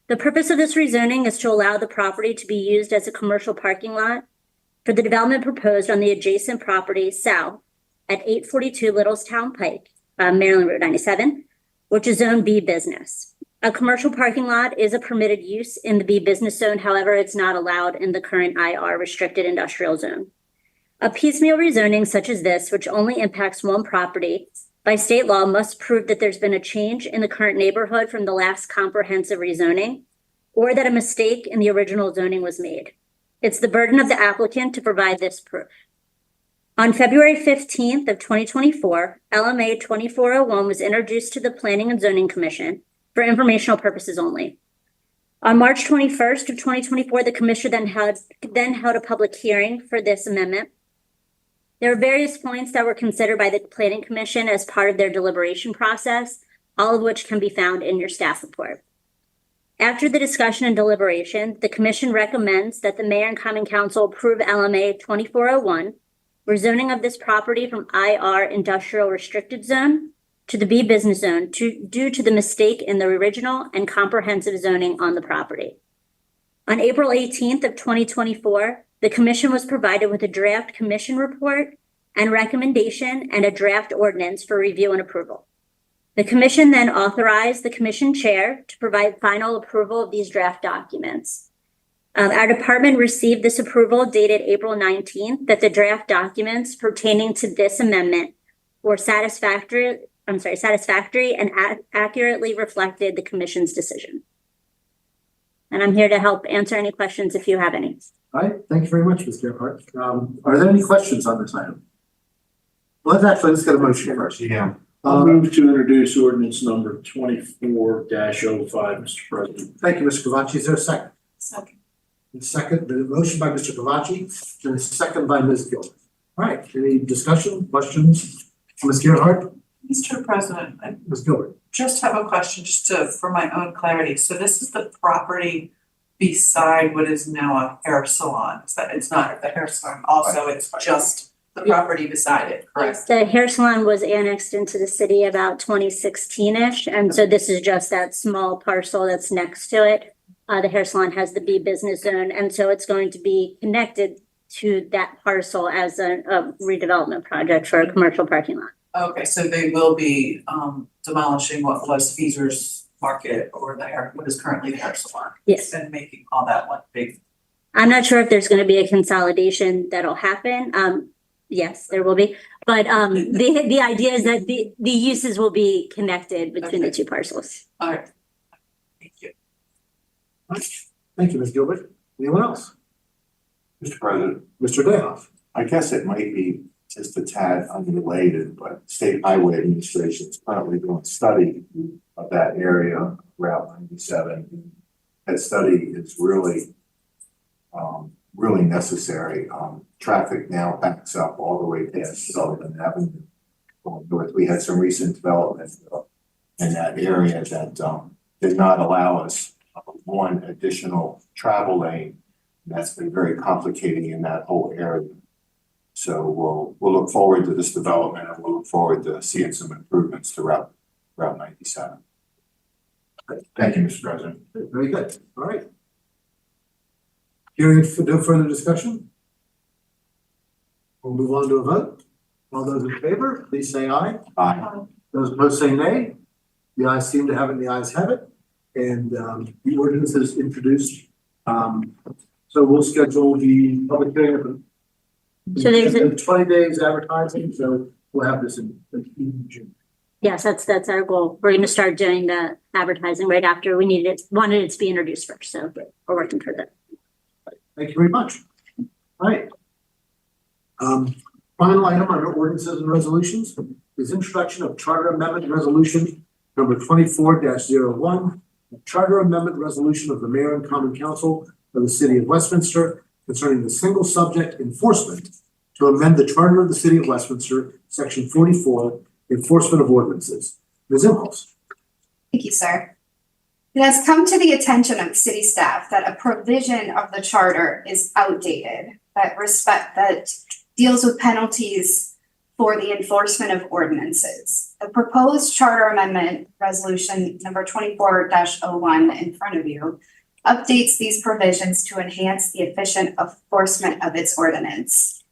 The purpose of this rezoning is to allow the property to be used as a commercial parking lot for the development proposed on the adjacent property south at 842 Littlestown Pike, Maryland Route 97, which is Zone B business. A commercial parking lot is a permitted use in the B business zone. However, it's not allowed in the current IR restricted industrial zone. A piecemeal rezoning such as this, which only impacts one property, by state law must prove that there's been a change in the current neighborhood from the last comprehensive rezoning, or that a mistake in the original zoning was made. It's the burden of the applicant to provide this proof. On February 15th of 2024, LMA 2401 was introduced to the Planning and Zoning Commission for informational purposes only. On March 21st of 2024, the commission then held a public hearing for this amendment. There were various points that were considered by the Planning Commission as part of their deliberation process, all of which can be found in your staff report. After the discussion and deliberation, the commission recommends that the mayor and common council approve LMA 2401, rezoning of this property from IR industrial restricted zone to the B business zone due to the mistake in the original and comprehensive zoning on the property. On April 18th of 2024, the commission was provided with a draft commission report and recommendation and a draft ordinance for review and approval. The commission then authorized the commission chair to provide final approval of these draft documents. Our department received this approval dated April 19th that the draft documents pertaining to this amendment were satisfactory and accurately reflected the commission's decision. And I'm here to help answer any questions if you have any. All right, thank you very much, Ms. Gerhart. Are there any questions on this item? Well, let's get a motion first. Yeah. I'll move to introduce ordinance number 24-05, Mr. President. Thank you, Mr. Cavacci. Is there a second? Second. Second, the motion by Mr. Cavacci and a second by Ms. Gilbert. All right, any discussion, questions? Ms. Gerhart? Mr. President, I Ms. Gilbert? just have a question for my own clarity. So this is the property beside what is now a hair salon. It's not the hair salon, also it's just the property beside it, correct? The hair salon was annexed into the city about 2016-ish, and so this is just that small parcel that's next to it. The hair salon has the B business zone, and so it's going to be connected to that parcel as a redevelopment project for a commercial parking lot. Okay, so they will be demolishing what was Feaser's Market or there, what is currently the hair salon. Yes. And making all that one big. I'm not sure if there's gonna be a consolidation that'll happen. Yes, there will be. But the idea is that the uses will be connected between the two parcels. All right. Thank you. Thank you, Ms. Gilbert. Anyone else? Mr. President, Mr. Dayhoff? I guess it might be just a tad unrelated, but State Highway Administration is currently doing a study of that area, Route 97. That study is really necessary. Traffic now backs up all the way past Sullivan Avenue going north. We had some recent development in that area that did not allow us one additional travel lane. And that's been very complicating in that whole area. So we'll look forward to this development, and we'll look forward to seeing some improvements throughout Route 97. Thank you, Mr. President. Very good. All right. Hearing no further discussion? We'll move on to a vote. All those in favor, please say aye. Aye. Those opposed say nay. The ayes seem to have it, and the ayes have it. And the ordinance is introduced. So we'll schedule the public hearing. So there's a- 20 days advertising, so we'll have this in June. Yes, that's our goal. We're gonna start doing the advertising right after wanted it to be introduced first, so we're working toward that. Thank you very much. All right. Final item under ordinances and resolutions is introduction of Charter Amendment Resolution number 24-01, Charter Amendment Resolution of the Mayor and Common Council of the City of Westminster concerning the single subject enforcement to amend the Charter of the City of Westminster, Section 44, Enforcement of Ordinances. Ms. Imhoff. Thank you, sir. It has come to the attention of city staff that a provision of the charter is outdated that deals with penalties for the enforcement of ordinances. The proposed charter amendment resolution number 24-01 in front of you updates these provisions to enhance the efficient enforcement of its ordinance.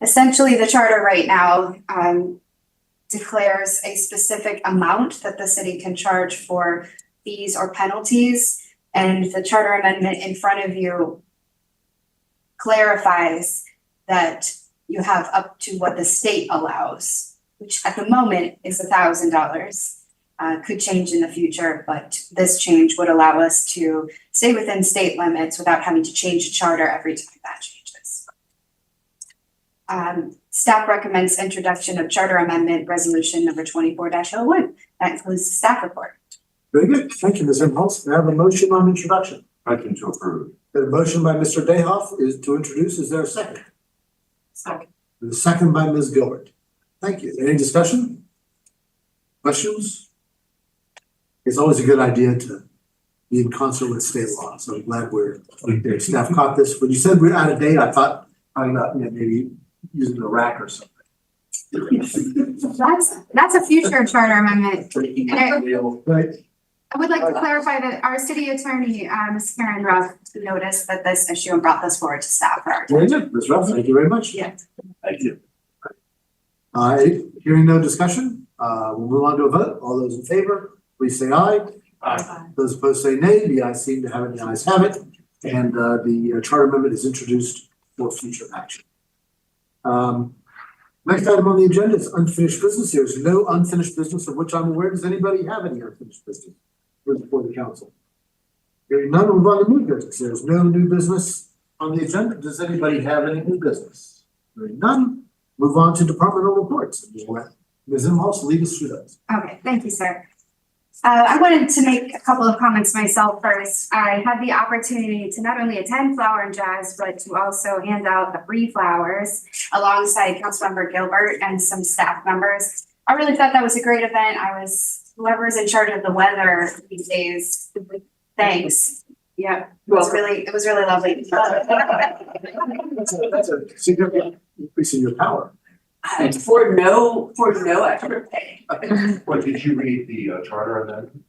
Essentially, the charter right now declares a specific amount that the city can charge for fees or penalties, and the charter amendment in front of you clarifies that you have up to what the state allows, which at the moment is $1,000. Could change in the future, but this change would allow us to stay within state limits without having to change the charter every time that changes. Staff recommends introduction of Charter Amendment Resolution number 24-01. That includes the staff report. Very good. Thank you, Ms. Imhoff. We have a motion on introduction. Motion to approve. The motion by Mr. Dayhoff is to introduce. Is there a second? Second. The second by Ms. Gilbert. Thank you. Any discussion? Questions? It's always a good idea to be in concert with state law, so I'm glad staff caught this. When you said we're out of date, I thought about maybe using a rack or something. That's a future charter amendment. Right. I would like to clarify that our city attorney, Ms. Karen Ruff, noticed that this issue and brought this forward to staff for our Very good. Ms. Ruff, thank you very much. Yeah. Thank you. Hearing no discussion, we'll move on to a vote. All those in favor, please say aye. Aye. Those opposed say nay. The ayes seem to have it, the ayes have it. And the charter amendment is introduced for future action. Next item on the agenda is unfinished business. There is no unfinished business of which I'm aware. Does anybody have any unfinished business before the council? Hearing none, we'll move on to new business. There's no new business on the agenda. Does anybody have any new business? Hearing none, move on to departmental reports. Ms. Imhoff, lead us through those. Okay, thank you, sir. I wanted to make a couple of comments myself first. I had the opportunity to not only attend Flower and Jazz, but to also hand out the free flowers alongside Councilmember Gilbert and some staff members. I really thought that was a great event. Whoever's in charge of the weather these days, thanks. Yeah, it was really lovely. That's a significant increase in your power. For no extra pay. What, did you read the charter amendment?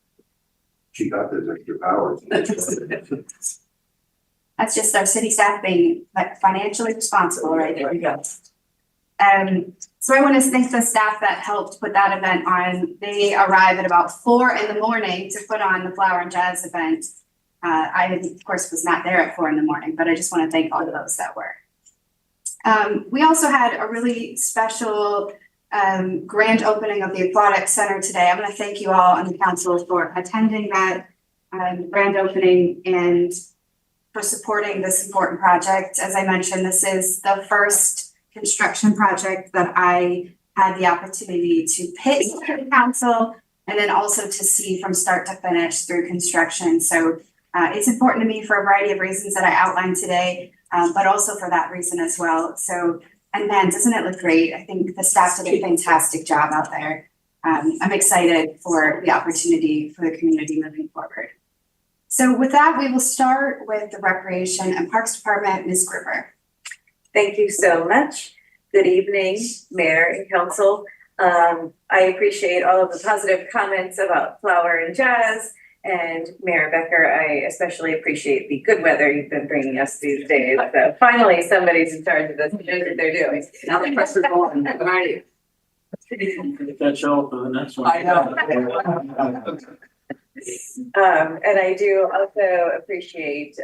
She got those extra powers. That's just our city staff being like financially responsible right there. So I want to thank the staff that helped put that event on. They arrived at about 4 in the morning to put on the Flower and Jazz event. I, of course, was not there at 4 in the morning, but I just want to thank all of those that were. We also had a really special grand opening of the Aquatic Center today. I'm going to thank you all on the council for attending that grand opening and for supporting this important project. As I mentioned, this is the first construction project that I had the opportunity to pitch to the council and then also to see from start to finish through construction. So it's important to me for a variety of reasons that I outlined today, but also for that reason as well. So, and man, doesn't it look great? I think the staff did a fantastic job out there. I'm excited for the opportunity for the community moving forward. So with that, we will start with the Recreation and Parks Department, Ms. Gruber. Thank you so much. Good evening, Mayor and Council. I appreciate all of the positive comments about Flower and Jazz. And Mayor Becker, I especially appreciate the good weather you've been bringing us these days. So finally, somebody's in charge of this and knows what they're doing. Now the pressure's on, but I. Catch up for the next one. I know. And I do also appreciate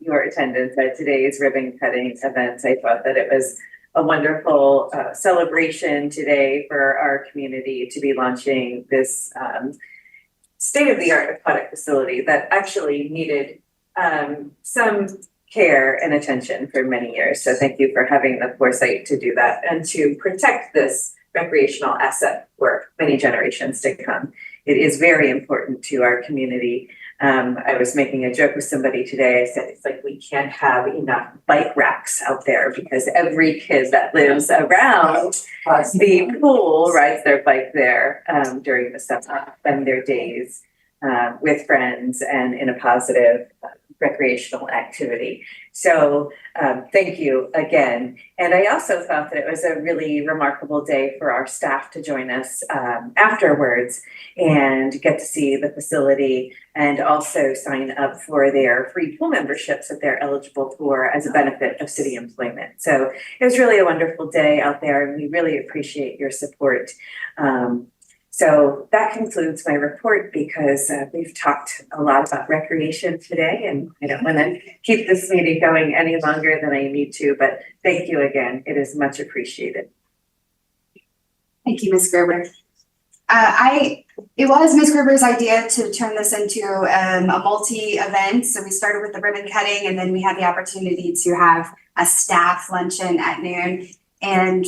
your attendance at today's ribbon cutting event. I thought that it was a wonderful celebration today for our community to be launching this state-of-the-art aquatic facility that actually needed some care and attention for many years. So thank you for having the foresight to do that and to protect this recreational asset for many generations to come. It is very important to our community. I was making a joke with somebody today. I said, it's like we can't have enough bike racks out there because every kid that lives around the pool rides their bike there during the summer, spend their days with friends and in a positive recreational activity. So thank you again. And I also thought that it was a really remarkable day for our staff to join us afterwards and get to see the facility and also sign up for their free pool memberships that they're eligible for as a benefit of city employment. So it was really a wonderful day out there and we really appreciate your support. So that concludes my report because we've talked a lot about recreation today and I don't want to keep this meeting going any longer than I need to, but thank you again. It is much appreciated. Thank you, Ms. Gerber. It was Ms. Gerber's idea to turn this into a multi-event. So we started with the ribbon cutting and then we had the opportunity to have a staff luncheon at noon. And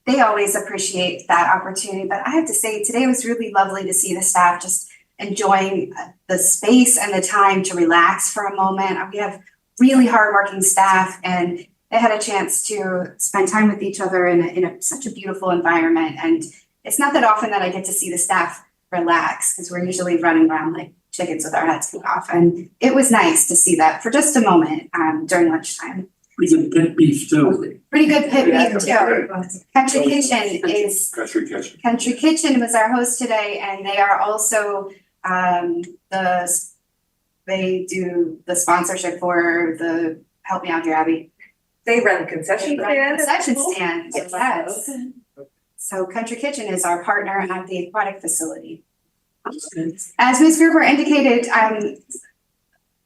they always appreciate that opportunity. But I have to say, today was really lovely to see the staff just enjoying the space and the time to relax for a moment. We have really hardworking staff and they had a chance to spend time with each other in such a beautiful environment. And it's not that often that I get to see the staff relax because we're usually running around like chickens with our heads cut off. And it was nice to see that for just a moment during lunchtime. Pretty good pit beef too. Pretty good pit beef too. Country Kitchen was our host today, and they are also they do the sponsorship for the, help me out here, Abby. They run concession stands. Concession stands, yes. So Country Kitchen is our partner at the aquatic facility. As Ms. Gruber indicated, and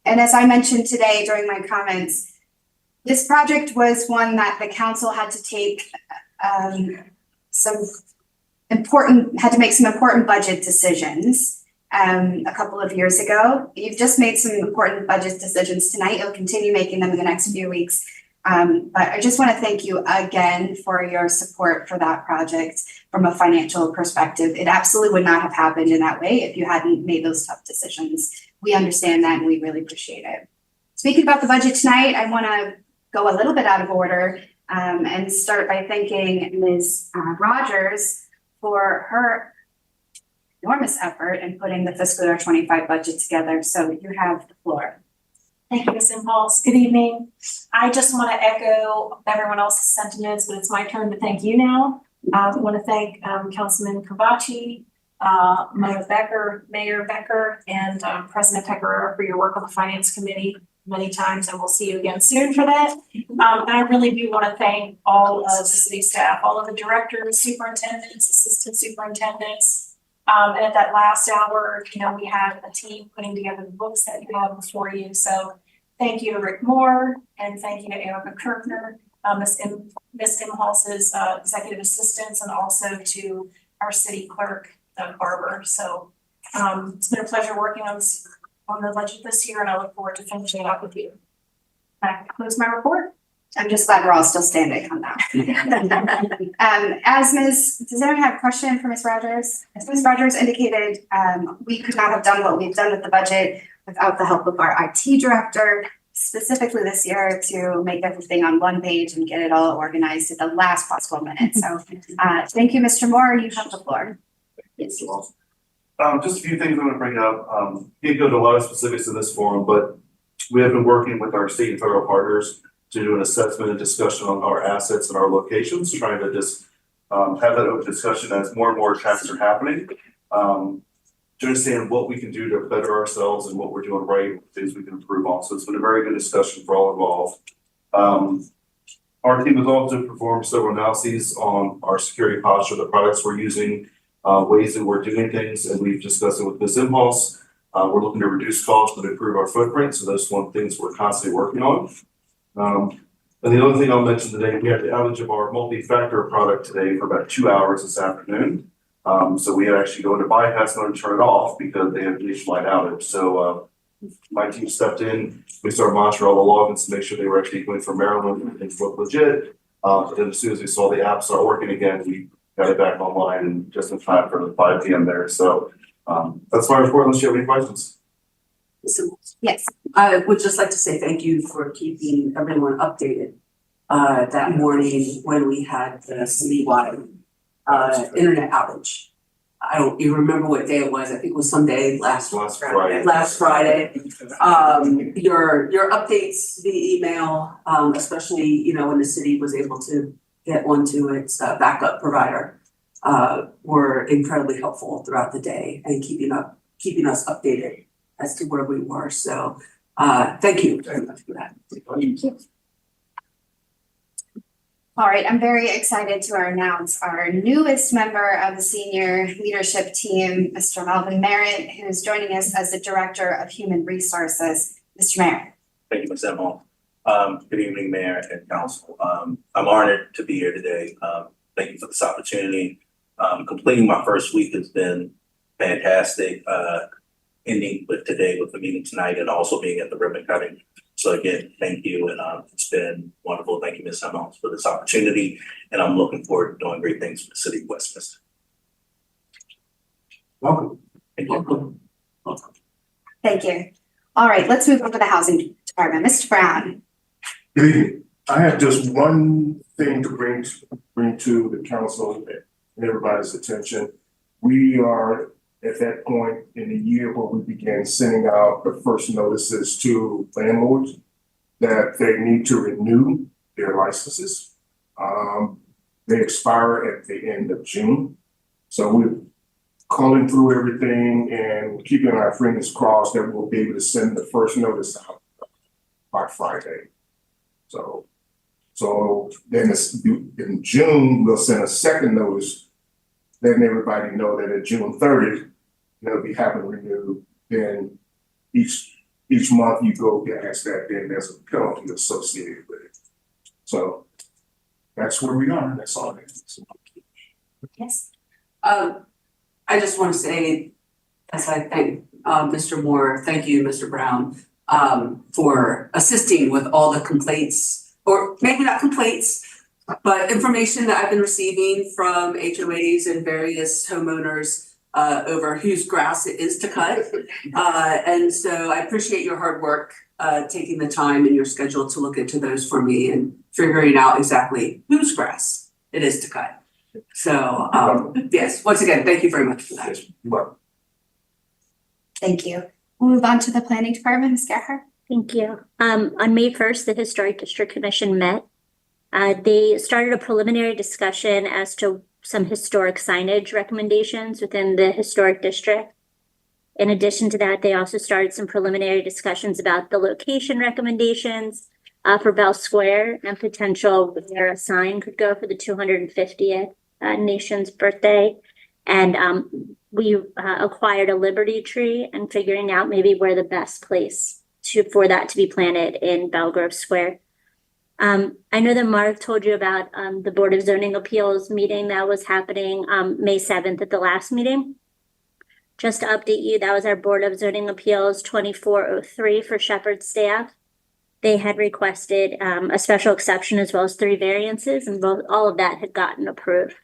as I mentioned today during my comments, this project was one that the council had to take had to make some important budget decisions a couple of years ago. You've just made some important budget decisions tonight. You'll continue making them in the next few weeks. But I just want to thank you again for your support for that project from a financial perspective. It absolutely would not have happened in that way if you hadn't made those tough decisions. We understand that and we really appreciate it. Speaking about the budget tonight, I want to go a little bit out of order and start by thanking Ms. Rogers for her enormous effort in putting the fiscal year 25 budget together. So you have the floor. Thank you, Ms. Impulse. Good evening. I just want to echo everyone else's sentiments, but it's my turn to thank you now. I want to thank Councilman Kavachi, Mayor Becker, and President Pecoraro for your work on the Finance Committee. many times, and we'll see you again soon for that. And I really do want to thank all of the city staff, all of the directors, superintendents, assistant superintendents. And at that last hour, we had a team putting together the books that you have before you. So thank you to Rick Moore, and thank you to Erica Kirkner, Ms. Imholz's executive assistants, and also to our city clerk, Doug Barber. So it's been a pleasure working on the budget this year, and I look forward to finishing it up with you. That concludes my report. I'm just glad we're all still standing on that. Does anyone have a question for Ms. Rogers? As Ms. Rogers indicated, we could not have done what we've done with the budget without the help of our IT director, specifically this year, to make everything on one page and get it all organized at the last possible minute. So thank you, Mr. Moore. You have the floor. Yes. Just a few things I'm gonna bring up. Can't go into a lot of specifics in this forum, but we have been working with our state and federal partners to do an assessment and discussion on our assets and our locations, trying to just have that open discussion as more and more attacks are happening. To understand what we can do to better ourselves and what we're doing right, things we can improve on. So it's been a very good discussion for all involved. Our team has also performed several analyses on our security posture, the products we're using, ways that we're doing things, and we've discussed it with Ms. Imhoff. We're looking to reduce costs and improve our footprint, so those one things we're constantly working on. And the other thing I'll mention today, we had the outage of our multi-factor product today for about 2 hours this afternoon. So we had actually go into bypass mode and turn it off because they had a nationwide outage. So my team stepped in, we started monitoring all the logins to make sure they were actually going from Maryland and things looked legit. But then as soon as we saw the app start working again, we got it back online and just in time for the 5 p.m. there. So that's my report, unless you have any questions. Yes. I would just like to say thank you for keeping everyone updated that morning when we had the citywide internet outage. I don't even remember what day it was. I think it was Sunday last Friday. Your updates via email, especially when the city was able to get onto its backup provider, were incredibly helpful throughout the day and keeping us updated as to where we were. So thank you very much for that. Thank you. All right, I'm very excited to announce our newest member of the senior leadership team, Mr. Melvin Merritt, who is joining us as the Director of Human Resources. Mr. Merritt. Thank you, Ms. Emma. Good evening, Mayor and Council. I'm honored to be here today. Thank you for this opportunity. Completing my first week has been fantastic. Ending with today with the meeting tonight and also being at the ribbon cutting. So again, thank you, and it's been wonderful. Thank you, Ms. Emmons, for this opportunity, and I'm looking forward to doing great things for the city of Westminster. Welcome. Thank you. Thank you. All right, let's move on to the housing department. Mr. Brown. Good evening. I have just one thing to bring to the council and everybody's attention. We are at that point in the year where we began sending out the first notices to landlords that they need to renew their licenses. They expire at the end of June. So we're calling through everything and keeping our fingers crossed that we'll be able to send the first notice out by Friday. So then in June, we'll send a second notice, letting everybody know that at June 30th, they'll be having renewed. Then each month you go past that, then there's a penalty associated with it. So that's where we are. That's all. Yes. I just want to say, as I thank Mr. Moore, thank you, Mr. Brown, for assisting with all the complaints, or maybe not complaints, but information that I've been receiving from HOAs and various homeowners over whose grass it is to cut. And so I appreciate your hard work, taking the time in your schedule to look into those for me and figuring out exactly whose grass it is to cut. So yes, once again, thank you very much for that. Thank you. We'll move on to the planning department, Ms. Gerhard. Thank you. On May 1st, the Historic District Commission met. They started a preliminary discussion as to some historic signage recommendations within the historic district. In addition to that, they also started some preliminary discussions about the location recommendations for Bell Square and potential where a sign could go for the 250th nation's birthday. And we acquired a Liberty tree and figuring out maybe where the best place for that to be planted in Belgrove Square. I know that Mark told you about the Board of Zoning Appeals meeting that was happening May 7th at the last meeting. Just to update you, that was our Board of Zoning Appeals 2403 for Shepherd staff. They had requested a special exception as well as 3 variances, and all of that had gotten approved.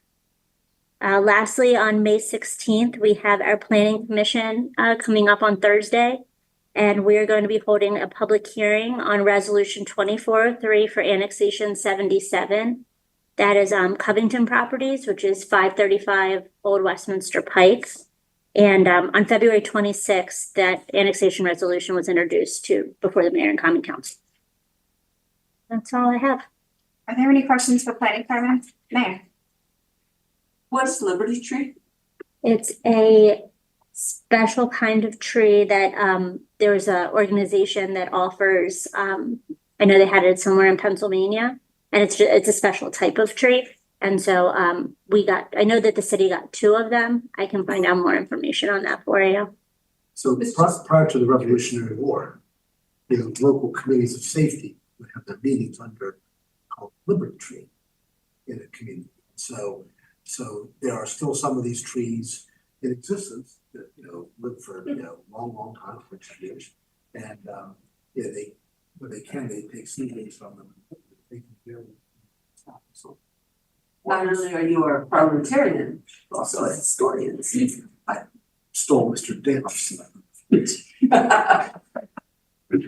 Lastly, on May 16th, we have our Planning Commission coming up on Thursday, and we're going to be holding a public hearing on Resolution 2403 for Annexation 77. That is Covington Properties, which is 535 Old Westminster Pike. And on February 26th, that annexation resolution was introduced before the Mayor and Common Council. That's all I have. Are there any questions for planning department? Mayor? What's Liberty Tree? It's a special kind of tree that there's an organization that offers. I know they had it somewhere in Pennsylvania, and it's a special type of tree. And so I know that the city got 2 of them. I can find out more information on that for you. So prior to the Revolutionary War, local committees of safety would have their meetings under called Liberty Tree in a community. So there are still some of these trees in existence that live for long time, for years, and they when they can they take seedlings from them. They can build stuff. So Not only are you a parliamentarian, also a historian. I stole Mr. Dale's. Mr.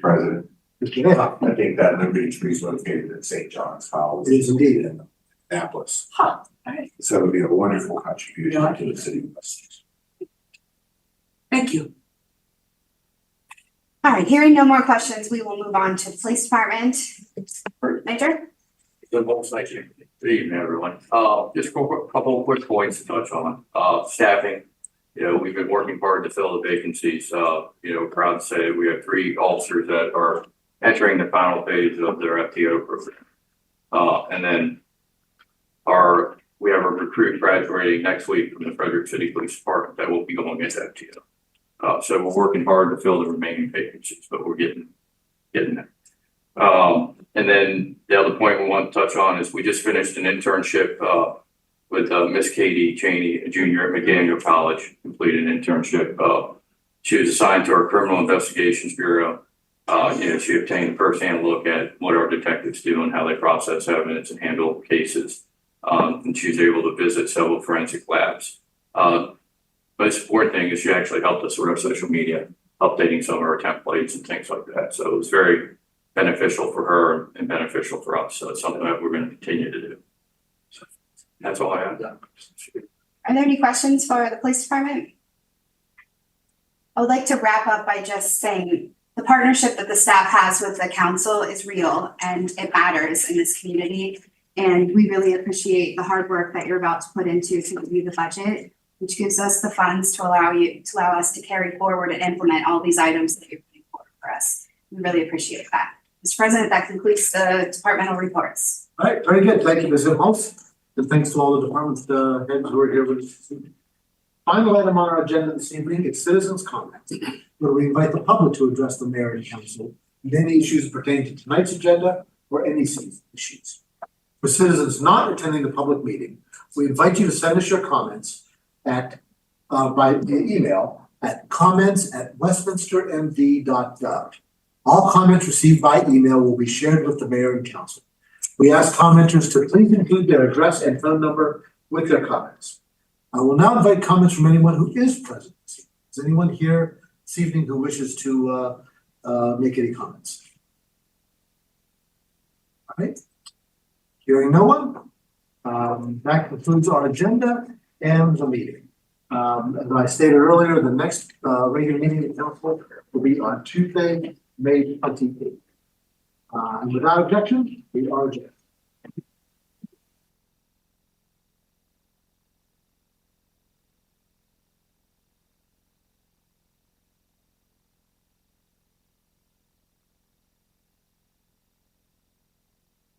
President, Mr. Dale. I think that Liberty Tree is located in St. John's College. It is indeed. In Annapolis. Huh. So it would be a wonderful contribution to the city of Westminster. Thank you. All right, hearing no more questions, we will move on to police department. Major? Good evening, everyone. Just a couple of quick points to touch on. Staffing, we've been working hard to fill the vacancies. Proud to say we have 3 officers that are entering the final phase of their FTO program. And then we have a recruit graduating next week from the Frederick City Police Department that will be going into FTO. So we're working hard to fill the remaining vacancies, but we're getting there. And then the other point we want to touch on is we just finished an internship with Miss Katie Cheney, a junior at McDaniel College, completed an internship. She was assigned to our Criminal Investigations Bureau. She obtained a firsthand look at what our detectives do and how they process evidence and handle cases. And she was able to visit several forensic labs. Most important thing is she actually helped us with our social media, updating some of our templates and things like that. So it was very beneficial for her and beneficial for us. So it's something that we're going to continue to do. So that's all I have. Are there any questions for the police department? I would like to wrap up by just saying the partnership that the staff has with the council is real and it matters in this community. And we really appreciate the hard work that you're about to put into to review the budget, which gives us the funds to allow us to carry forward and implement all these items that you're putting forward for us. We really appreciate that. Mr. President, that concludes the departmental reports. All right, very good. Thank you, Ms. Imhoff. And thanks to all the department heads who are here with us this evening. Final item on our agenda this evening is citizens' comments, where we invite the public to address the mayor and council on any issues pertaining to tonight's agenda or any citizen issues. For citizens not attending the public meeting, we invite you to send us your comments by email at comments@westminstermd.gov. All comments received by email will be shared with the mayor and council. We ask commenters to please include their address and phone number with their comments. I will now invite comments from anyone who is present. Is anyone here this evening who wishes to make any comments? All right. Hearing no one, that concludes our agenda and the meeting. As I stated earlier, the next regular meeting of council will be on Tuesday, May 28th. And without objection, we are adjourned.